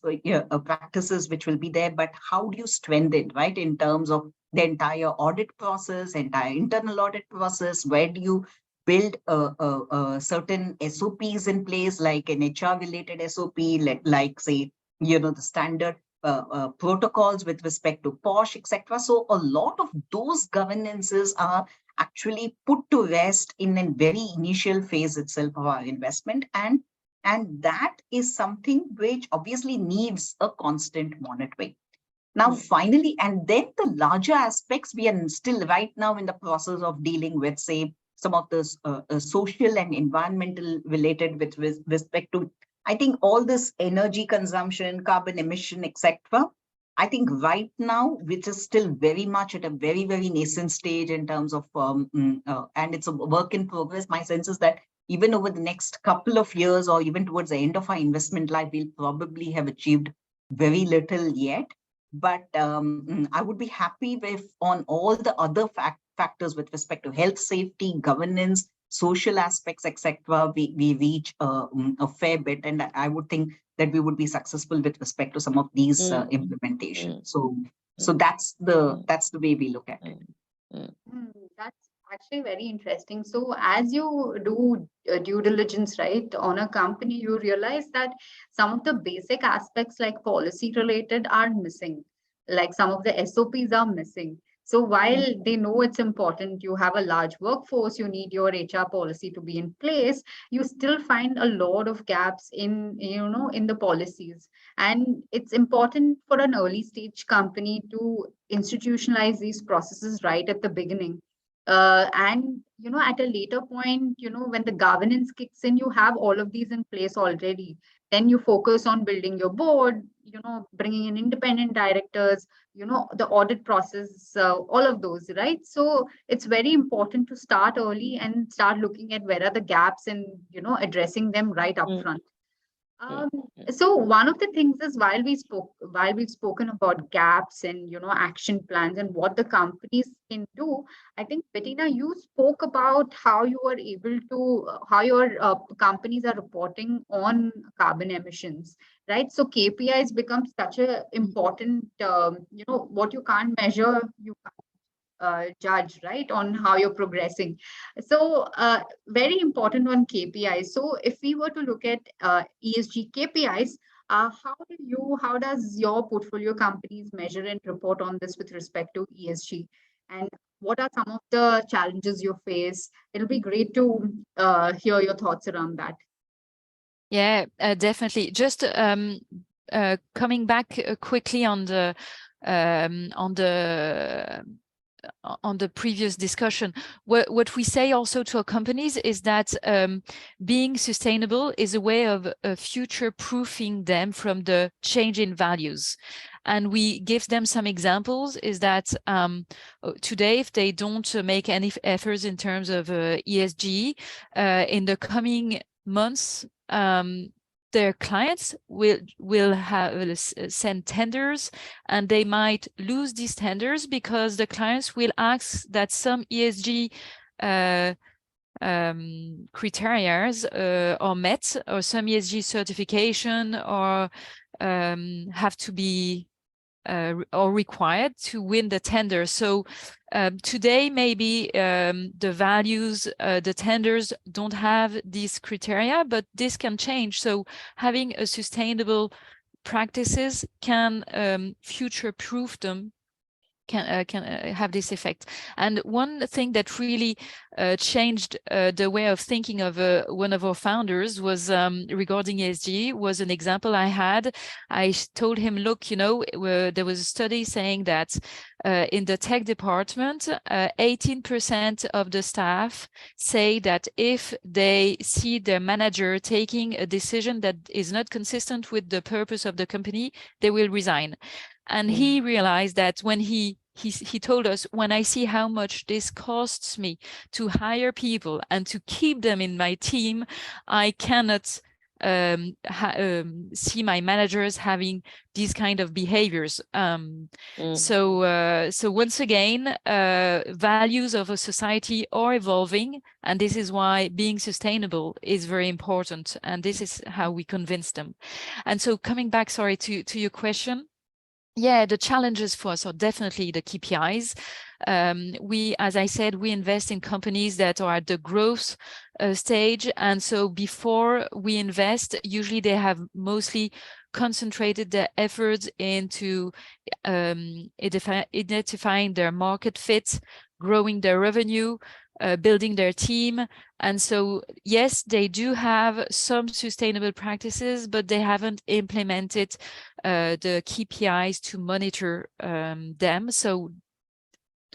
practices which will be there, but how do you strengthen, right, in terms of the entire audit process, entire internal audit process? Where do you build certain SOPs in place, like an HR related SOP, like say, the standard protocols with respect to POSH, etc. So a lot of those governances are actually put to rest in a very initial phase itself of our investment. And that is something which obviously needs a constant monitoring. Now, finally, and then the larger aspects, we are still right now in the process of dealing with, say, some of the social and environmental related with respect to, I think, all this energy consumption, carbon emission, etc. I think right now, which is still very much at a very, very nascent stage in terms of, and it's a work in progress. My sense is that even over the next couple of years or even towards the end of our investment life, we'll probably have achieved very little yet. But I would be happy if on all the other factors with respect to health, safety, governance, social aspects, etc., we reach a fair bit. And I would think that we would be successful with respect to some of these implementation. So that's the way we look at it. That's actually very interesting. So as you do due diligence, right, on a company, you realize that some of the basic aspects like policy related are missing, like some of the SOPs are missing. So while they know it's important, you have a large workforce, you need your HR policy to be in place, you still find a lot of gaps in, in the policies. And it's important for an early stage company to institutionalize these processes right at the beginning. And at a later point, when the governance kicks in, you have all of these in place already. Then you focus on building your board, bringing in independent directors, the audit process, all of those, right? So it's very important to start early and start looking at where are the gaps and addressing them right upfront. So one of the things is while we've spoken about gaps and action plans and what the companies can do, I think Bettina, you spoke about how you are able to how your companies are reporting on carbon emissions, right? So KPIs become such a important what you can't measure, you judge, right, on how you're progressing. So very important on KPIs. So if we were to look at ESG KPIs, how does your portfolio companies measure and report on this with respect to ESG? And what are some of the challenges you face? It'll be great to hear your thoughts around that. Yeah, definitely. Just coming back quickly on the previous discussion, what we say also to our companies is that being sustainable is a way of future-proofing them from the change in values. And we give them some examples is that today, if they don't make any efforts in terms of ESG, in the coming months, their clients will send tenders, and they might lose these tenders because the clients will ask that some ESG criteria are met, or some ESG certification or have to be or required to win the tender. So today, maybe the values, the tenders don't have these criteria, but this can change. So having a sustainable practices can future-proof them, can have this effect. And one thing that really changed the way of thinking of one of our founders was regarding ESG, was an example I had. I told him, look, there was a study saying that in the tech department, 18% of the staff say that if they see their manager taking a decision that is not consistent with the purpose of the company, they will resign. And he realized that when he told us, when I see how much this costs me to hire people and to keep them in my team, I cannot see my managers having these kind of behaviors. So once again, values of a society are evolving, and this is why being sustainable is very important. And this is how we convince them. And so coming back, sorry, to your question. Yeah, the challenges for us are definitely the KPIs. As I said, we invest in companies that are at the growth stage. And so before we invest, usually they have mostly concentrated their efforts into identifying their market fit, growing their revenue, building their team. And so, yes, they do have some sustainable practices, but they haven't implemented the KPIs to monitor them. So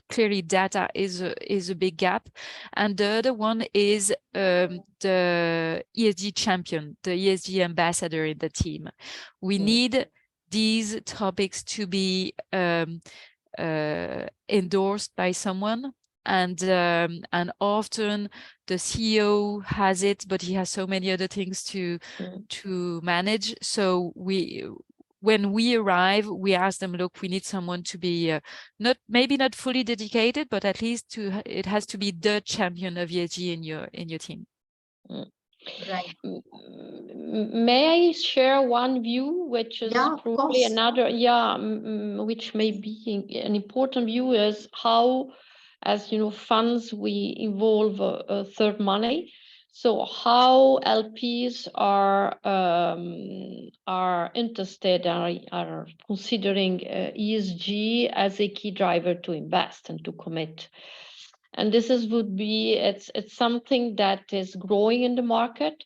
clearly data is a big gap. And the other one is the ESG champion, the ESG ambassador in the team. We need these topics to be endorsed by someone, and often the CEO has it, but he has so many other things to manage. So when we arrive, we ask them, look, we need someone to be maybe not fully dedicated, but at least it has to be the champion of ESG in your team. Right. May I share one view, which is probably another, which may be an important view, is how, as you know, funds, we involve third money. So how LPs are interested, are considering ESG as a key driver to invest and to commit. And this would be, it's something that is growing in the market.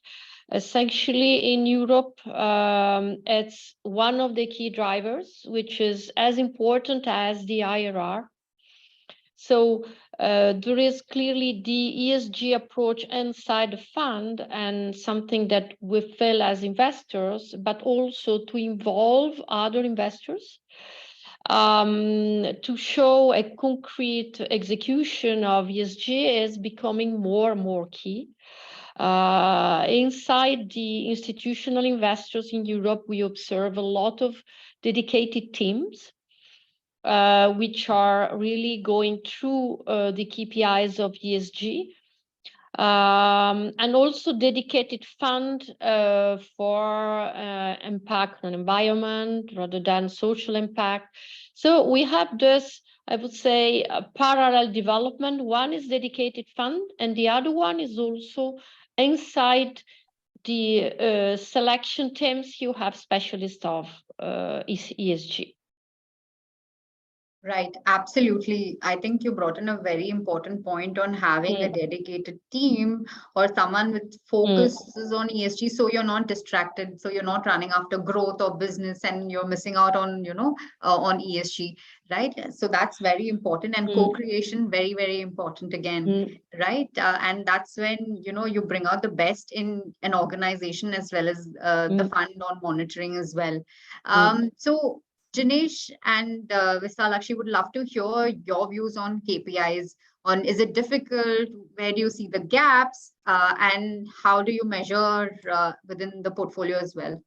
Essentially in Europe, it's one of the key drivers, which is as important as the IRR. So there is clearly the ESG approach inside the fund, and something that we feel as investors, but also to involve other investors to show a concrete execution of ESG is becoming more and more key. Inside the institutional investors in Europe, we observe a lot of dedicated teams which are really going through the KPIs of ESG. And also dedicated fund for impact on environment rather than social impact. So we have this, I would say, a parallel development. One is dedicated fund, and the other one is also inside the selection teams. You have specialists of ESG. Right, absolutely. I think you brought in a very important point on having a dedicated team or someone with focuses on ESG, so you're not distracted, so you're not running after growth or business and you're missing out on, on ESG, right? So that's very important, and co-creation, very, very important again, right? And that's when, you bring out the best in an organization as well as the fund on monitoring as well. So Janesh and Visalakshi would love to hear your views on KPIs. On, is it difficult? Where do you see the gaps? And how do you measure within the portfolio as well?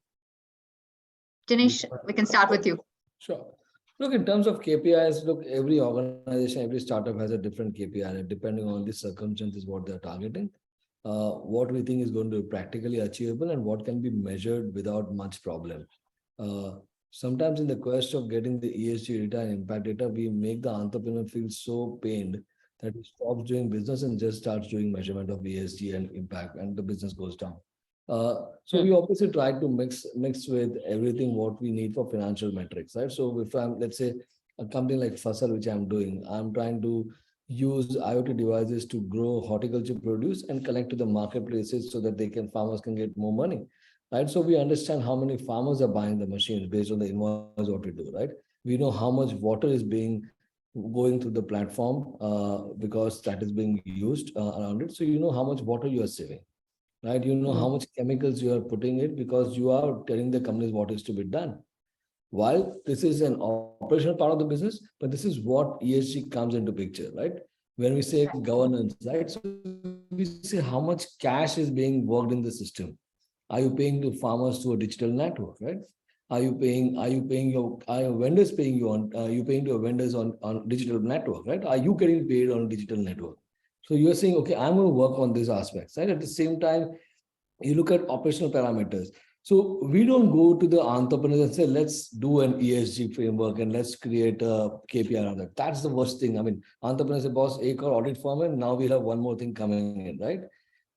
Janesh, we can start with you. Sure. Look, in terms of KPIs, look, every organization, every startup has a different KPI, depending on the circumstances, what they're targeting, what we think is going to be practically achievable, and what can be measured without much problem. Sometimes in the quest of getting the ESG data and impact data, we make the entrepreneur feel so pained that he stops doing business and just starts doing measurement of ESG and impact, and the business goes down. So we obviously try to mix with everything what we need for financial metrics, right? So if I'm, let's say, a company like Fasal, which I'm doing, I'm trying to use IoT devices to grow horticulture produce and connect to the marketplaces so that farmers can get more money. Right, so we understand how many farmers are buying the machines based on the invoice what we do. Right, we know how much water is going through the platform because that is being used around it. So you know how much water you are saving. Right, you know how much chemicals you are putting it because you are telling the companies what is to be done. While this is an operational part of the business, but this is what ESG comes into picture. Right, when we say governance, right, so we say how much cash is being worked in the system. Are you paying the farmers through a digital network, right? Are your vendors paying you on, you paying your vendors on digital network, right? Are you getting paid on digital network? So you're saying, okay, I'm going to work on these aspects, right? At the same time, you look at operational parameters. So we don't go to the entrepreneurs and say, let's do an ESG framework and let's create a KPI around that. That's the worst thing. I mean, entrepreneurs say, boss, एक और audit firm, and now we'll have one more thing coming in, right?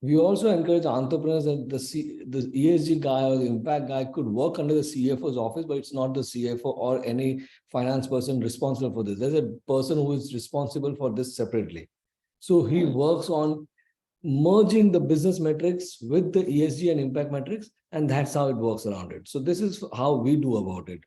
We also encourage entrepreneurs that the ESG guy or the impact guy could work under the CFO's office, but it's not the CFO or any finance person responsible for this. There's a person who is responsible for this separately. So he works on merging the business metrics with the ESG and impact metrics, and that's how it works around it. So this is how we do about it.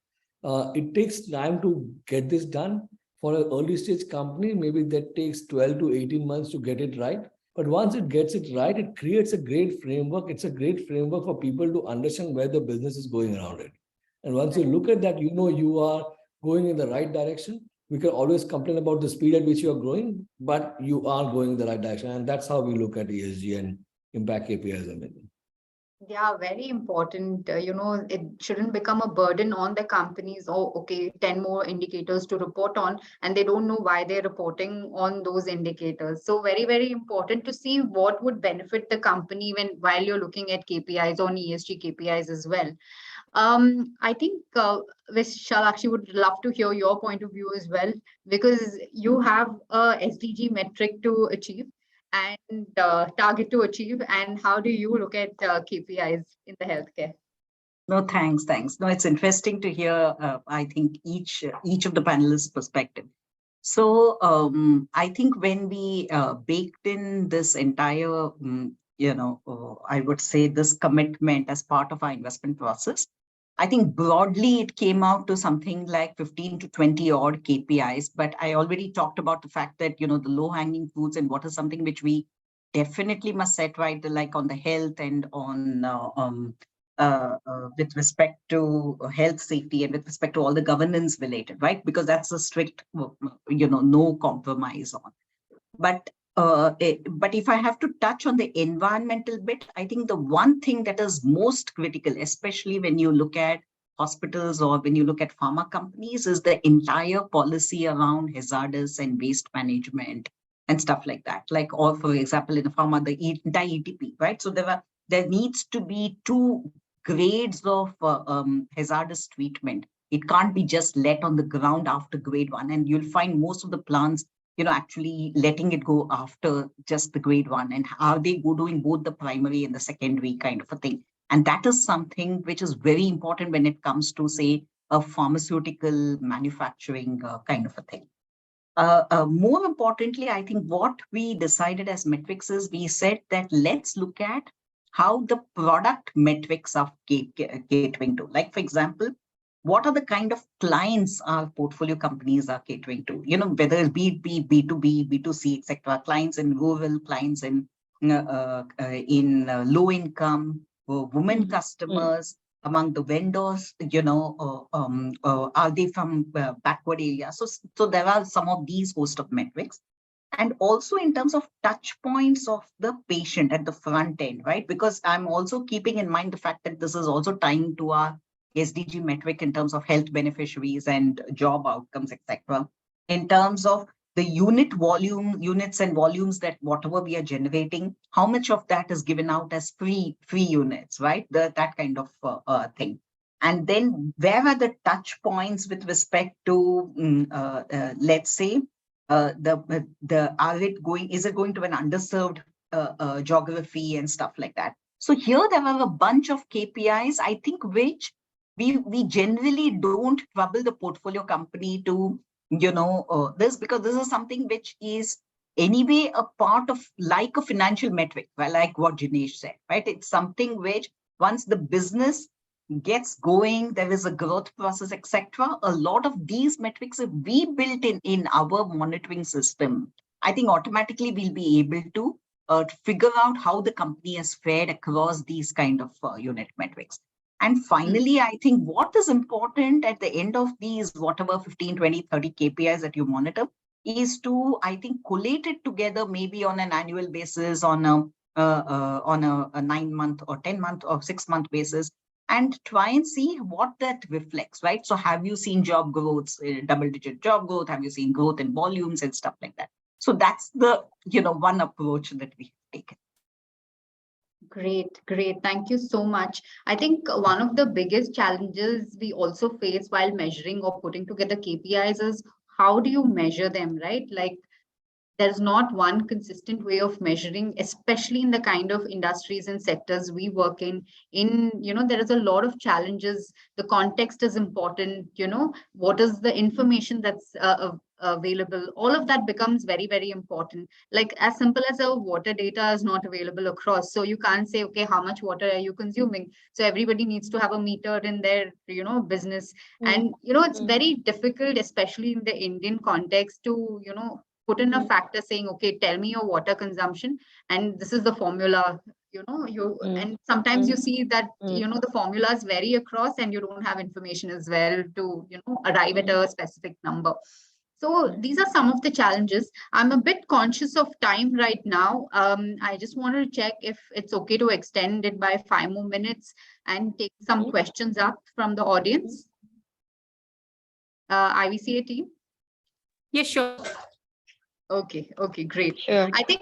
It takes time to get this done. For an early stage company, maybe that takes 12 to 18 months to get it right. But once it gets it right, it creates a great framework. It's a great framework for people to understand where the business is going around it. And once you look at that, you know you are going in the right direction. We can always complain about the speed at which you are growing, but you are going in the right direction. And that's how we look at ESG and impact KPIs. I mean. Yeah, very important. It shouldn't become a burden on the companies. Oh, okay, 10 more indicators to report on, and they don't know why they're reporting on those indicators. So very, very important to see what would benefit the company while you're looking at KPIs on ESG KPIs as well. I think Vishal actually would love to hear your point of view as well, because you have a SDG metric to achieve and target to achieve. And how do you look at KPIs in the healthcare? No, thanks. No, it's interesting to hear, I think, each of the panelists' perspective. So I think when we baked in this entire, I would say this commitment as part of our investment process, I think broadly it came out to something like 15 to 20 odd KPIs. But I already talked about the fact that, the low hanging fruits and what is something which we definitely must set right, like on the health and on with respect to health, safety, and with respect to all the governance related, right? Because that's a strict, no compromise on. But if I have to touch on the environmental bit, I think the one thing that is most critical, especially when you look at hospitals or when you look at pharma companies, is the entire policy around hazardous and waste management and stuff like that. Like, or for example, in a pharma, the entire ETP, right? So there needs to be two grades of hazardous treatment. It can't be just let on the ground after grade 1. And you'll find most of the plants, actually letting it go after just the grade 1. And are they doing both the primary and the secondary kind of a thing? And that is something which is very important when it comes to, say, a pharmaceutical manufacturing kind of a thing. More importantly, I think what we decided as metrics is we said that let's look at how the product metrics are catering to. Like, for example, what are the kind of clients our portfolio companies are catering to? Whether it's B2B, B2B, B2C, etc. Clients in rural, clients in low income, women customers, among the vendors, are they from backward areas? So there are some of these host of metrics. And also in terms of touch points of the patient at the front end, right? Because I'm also keeping in mind the fact that this is also tying to our SDG metric in terms of health beneficiaries and job outcomes, etc. In terms of the units and volumes that whatever we are generating, how much of that is given out as free units, right? That kind of thing. And then where are the touch points with respect to, let's say, is it going to an underserved geography and stuff like that? So here there are a bunch of KPIs, I think, which we generally don't trouble the portfolio company to, this, because this is something which is anyway a part of like a financial metric, well, like what Jinesh said, right? It's something which once the business gets going, there is a growth process, etc. A lot of these metrics, if we built in our monitoring system, I think automatically we'll be able to figure out how the company has fared across these kind of unit metrics. And finally, I think what is important at the end of these, whatever 15, 20, 30 KPIs that you monitor, is to, I think, collate it together, maybe on an annual basis, on a 9-month or 10-month or 6-month basis, and try and see what that reflects, right? So have you seen job growth, double-digit job growth? Have you seen growth in volumes and stuff like that? So that's the, one approach that we have taken. Great. Thank you so much. I think one of the biggest challenges we also face while measuring or putting together KPIs is how do you measure them, right? Like, there's not one consistent way of measuring, especially in the kind of industries and sectors we work in, there is a lot of challenges. The context is important, what is the information that's available, all of that becomes very, very important. Like as simple as a water data is not available across. So you can't say, okay, how much water are you consuming? So everybody needs to have a meter in their, business. And, it's very difficult, especially in the Indian context to, put in a factor saying, okay, tell me your water consumption. And this is the formula, and sometimes you see that, the formulas vary across and you don't have information as well to, arrive at a specific number. So these are some of the challenges. I'm a bit conscious of time right now. I just wanted to check if it's okay to extend it by 5 more minutes and take some questions up from the audience. IVCA team? Yes, sure. Okay, great. Sure. I think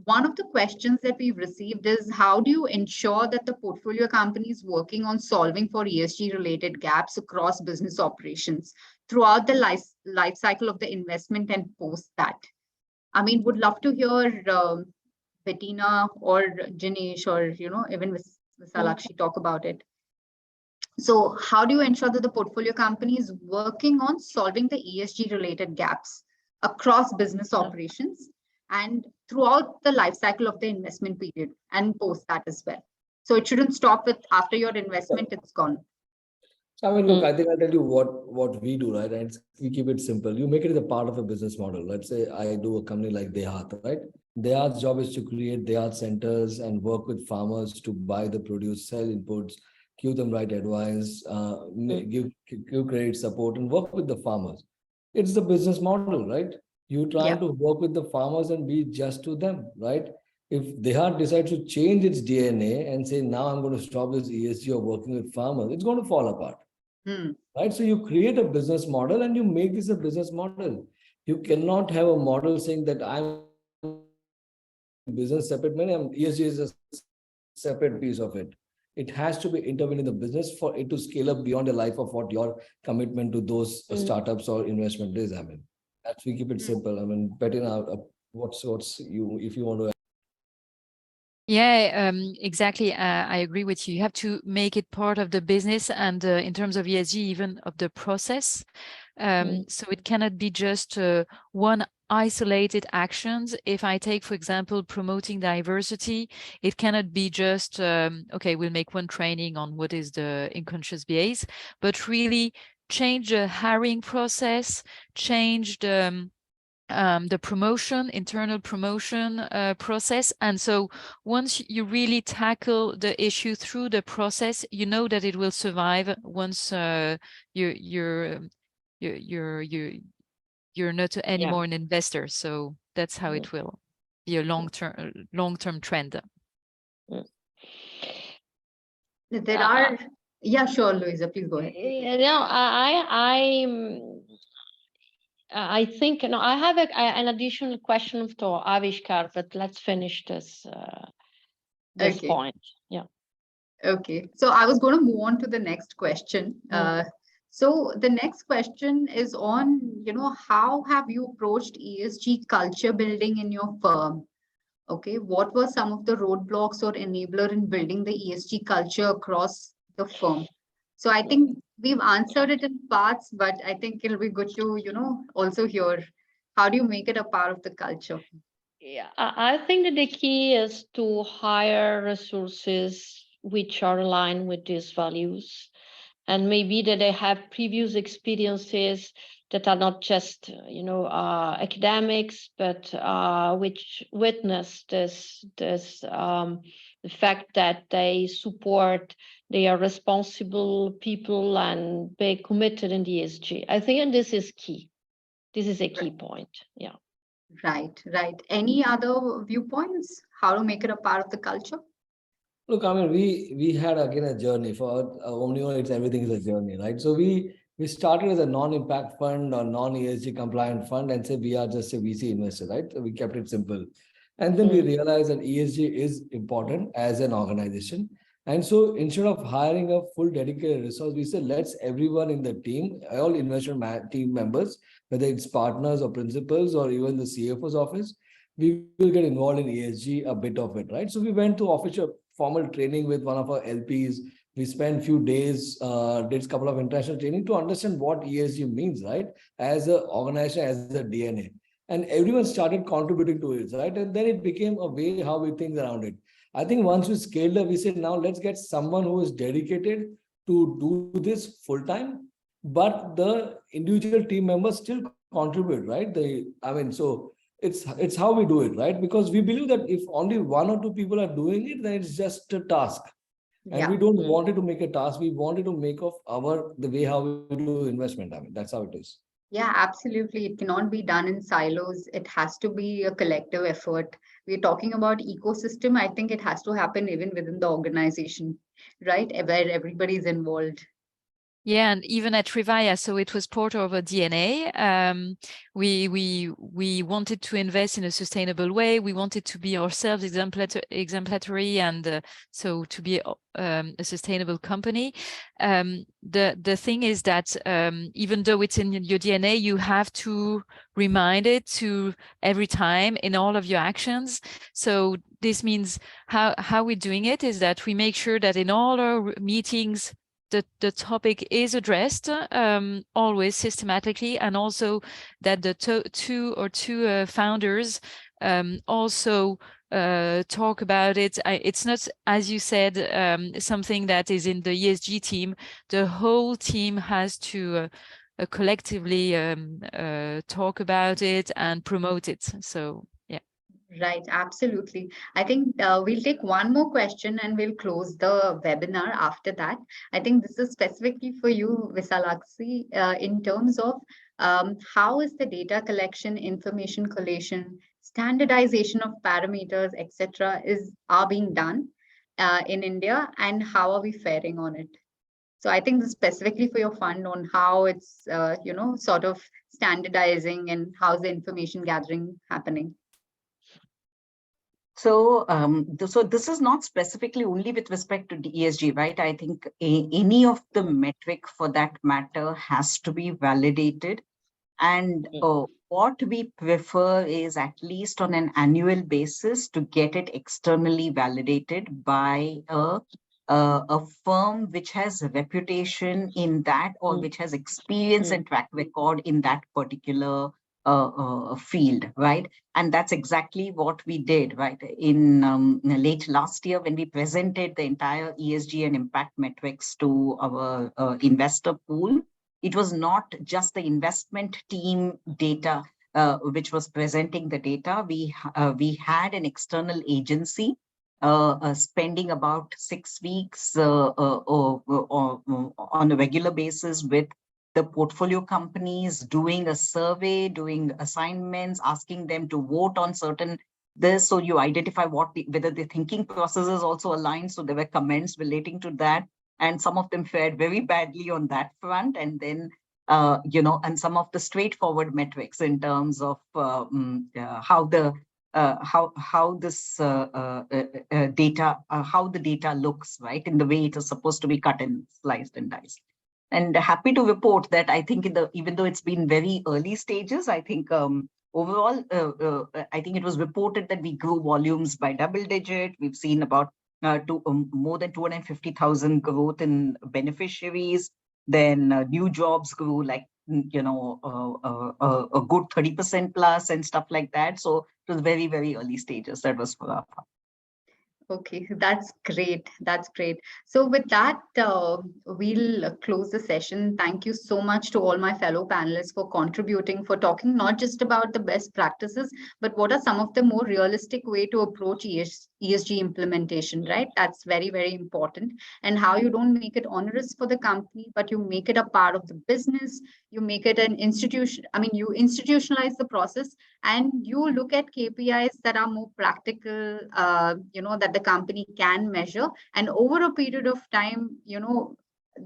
one of the questions that we've received is, how do you ensure that the portfolio company is working on solving for ESG related gaps across business operations throughout the life cycle of the investment and post that? I mean, would love to hear Bettina or Jinesh or, even Visalakshi talk about it. So how do you ensure that the portfolio company is working on solving the ESG related gaps across business operations and throughout the life cycle of the investment period and post that as well? So it shouldn't stop with after your investment, it's gone. So, I mean, look, I think I'll tell you what we do, right? And we keep it simple. You make it a part of a business model. Let's say I do a company like Dehat, right? Dehat's job is to create Dehat centers and work with farmers to buy the produce, sell inputs, give them right advice, give credit support, and work with the farmers. It's the business model, right? You trying to work with the farmers and be just to them, right? If Dehat decides to change its DNA and say, now I'm going to stop this ESG of working with farmers, it's going to fall apart. Right? So you create a business model and you make this a business model. You cannot have a model saying that I'm business separate, and ESG is a separate piece of it. It has to be intervened in the business for it to scale up beyond the life of what your commitment to those startups or investment is. I mean, that's we keep it simple. I mean, Bettina, what's you if you want to? Yeah, exactly. I agree with you. You have to make it part of the business and in terms of ESG, even of the process. So it cannot be just one isolated actions. If I take, for example, promoting diversity, it cannot be just, okay, we'll make one training on what is the unconscious bias, but really change the hiring process, change the promotion, internal promotion process. And so once you really tackle the issue through the process, you know that it will survive once you're not anymore an investor. So that's how it will be a long-term trend. There are, yeah, sure, Louisa, please go ahead. I think I have an additional question for Avishkar, but let's finish this point. Yeah. Okay. So I was going to move on to the next question. So the next question is on, how have you approached ESG culture building in your firm? Okay. What were some of the roadblocks or enabler in building the ESG culture across the firm? So I think we've answered it in parts, but I think it'll be good to, also hear, how do you make it a part of the culture? Yeah, I think that the key is to hire resources which are aligned with these values, and maybe that they have previous experiences that are not just, academics, but which witness the fact that they support, they are responsible people and be committed in the ESG. I think this is key. This is a key point. Yeah. Right. Any other viewpoints? How to make it a part of the culture? Look, I mean, we had again a journey for Omnivore. It's everything is a journey, right? So we started as a non-impact fund or non-ESG compliant fund and said we are just a VC investor, right? So we kept it simple. And then we realized that ESG is important as an organization. And so instead of hiring a full dedicated resource, we said, let's everyone in the team, all investment team members, whether it's partners or principals or even the CFO's office, we will get involved in ESG, a bit of it, right? So we went to official formal training with one of our LPs We spent few days, did a couple of international training to understand what ESG means, right? As an organization, as a DNA. And everyone started contributing to it, right? And then it became a way how we think around it. I think once we scaled up, we said, now let's get someone who is dedicated to do this full time, but the individual team members still contribute, right? So it's how we do it, right? Because we believe that if only one or two people are doing it, then it's just a task. And we don't want it to make a task. We wanted to make of the way how we do investment. I mean, that's how it is. Yeah, absolutely. It cannot be done in silos. It has to be a collective effort. We're talking about ecosystem. I think it has to happen even within the organization, right? Where everybody's involved. Yeah, and even at Revaya, so it was part of a DNA. We wanted to invest in a sustainable way. We wanted to be ourselves exemplary, and so to be a sustainable company. The thing is that even though it's in your DNA, you have to remind it to every time in all of your actions. So this means how we're doing it is that we make sure that in all our meetings, the topic is addressed always systematically, and also that the two founders also talk about it. It's not, as you said, something that is in the ESG team. The whole team has to collectively talk about it and promote it. So yeah. Right, absolutely. I think we'll take one more question and we'll close the webinar after that. I think this is specifically for you, Visalakshi, in terms of how is the data collection, information collation, standardization of parameters, etc., are being done in India, and how are we faring on it? So I think this is specifically for your fund on how it's sort of standardizing and how's the information gathering happening. So, so this is not specifically only with respect to the ESG, right? I think any of the metric for that matter has to be validated. And what we prefer is at least on an annual basis to get it externally validated by a firm which has a reputation in that, or which has experience and track record in that particular field, right? And that's exactly what we did, right? In late last year, when we presented the entire ESG and impact metrics to our investor pool, it was not just the investment team data which was presenting the data. We had an external agency spending about 6 weeks on a regular basis with the portfolio companies, doing a survey, doing assignments, asking them to vote on certain this. So you identify whether the thinking processes also aligned. So there were comments relating to that. And some of them fared very badly on that front. And then, and some of the straightforward metrics in terms of how the data looks, right, in the way it is supposed to be cut and sliced and diced. And happy to report that I think even though it's been very early stages, I think overall, I think it was reported that we grew volumes by double digit. We've seen about more than 250,000 growth in beneficiaries. Then new jobs grew like, a good 30% plus and stuff like that. So it was very, very early stages. That was for our part. Okay, that's great. That's great. So with that, we'll close the session. Thank you so much to all my fellow panelists for contributing, for talking not just about the best practices, but what are some of the more realistic way to approach ESG implementation, right? That's very, very important. And how you don't make it onerous for the company, but you make it a part of the business. You make it an institution. I mean, you institutionalize the process, and you look at KPIs that are more practical, that the company can measure, and over a period of time,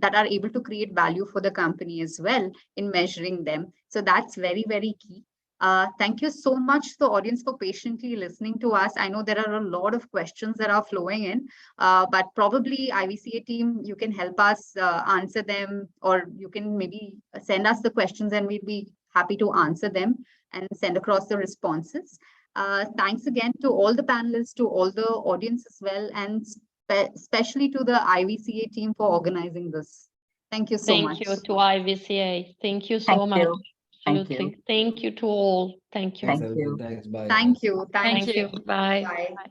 that are able to create value for the company as well in measuring them. So that's very, very key. Thank you so much to the audience for patiently listening to us. I know there are a lot of questions that are flowing in, but probably IVCA team, you can help us answer them, or you can maybe send us the questions and we'd be happy to answer them and send across the responses. Thanks again to all the panelists, to all the audience as well. And especially to the IVCA team for organizing this. Thank you so much. Thank you to IVCA. Thank you so Thank much. you. Thank Absolutely. you. Thank you to all. Thank you. Thanks, Thank everyone. you. Thanks. Bye. Thank you. Thank Thank you. Bye. Bye.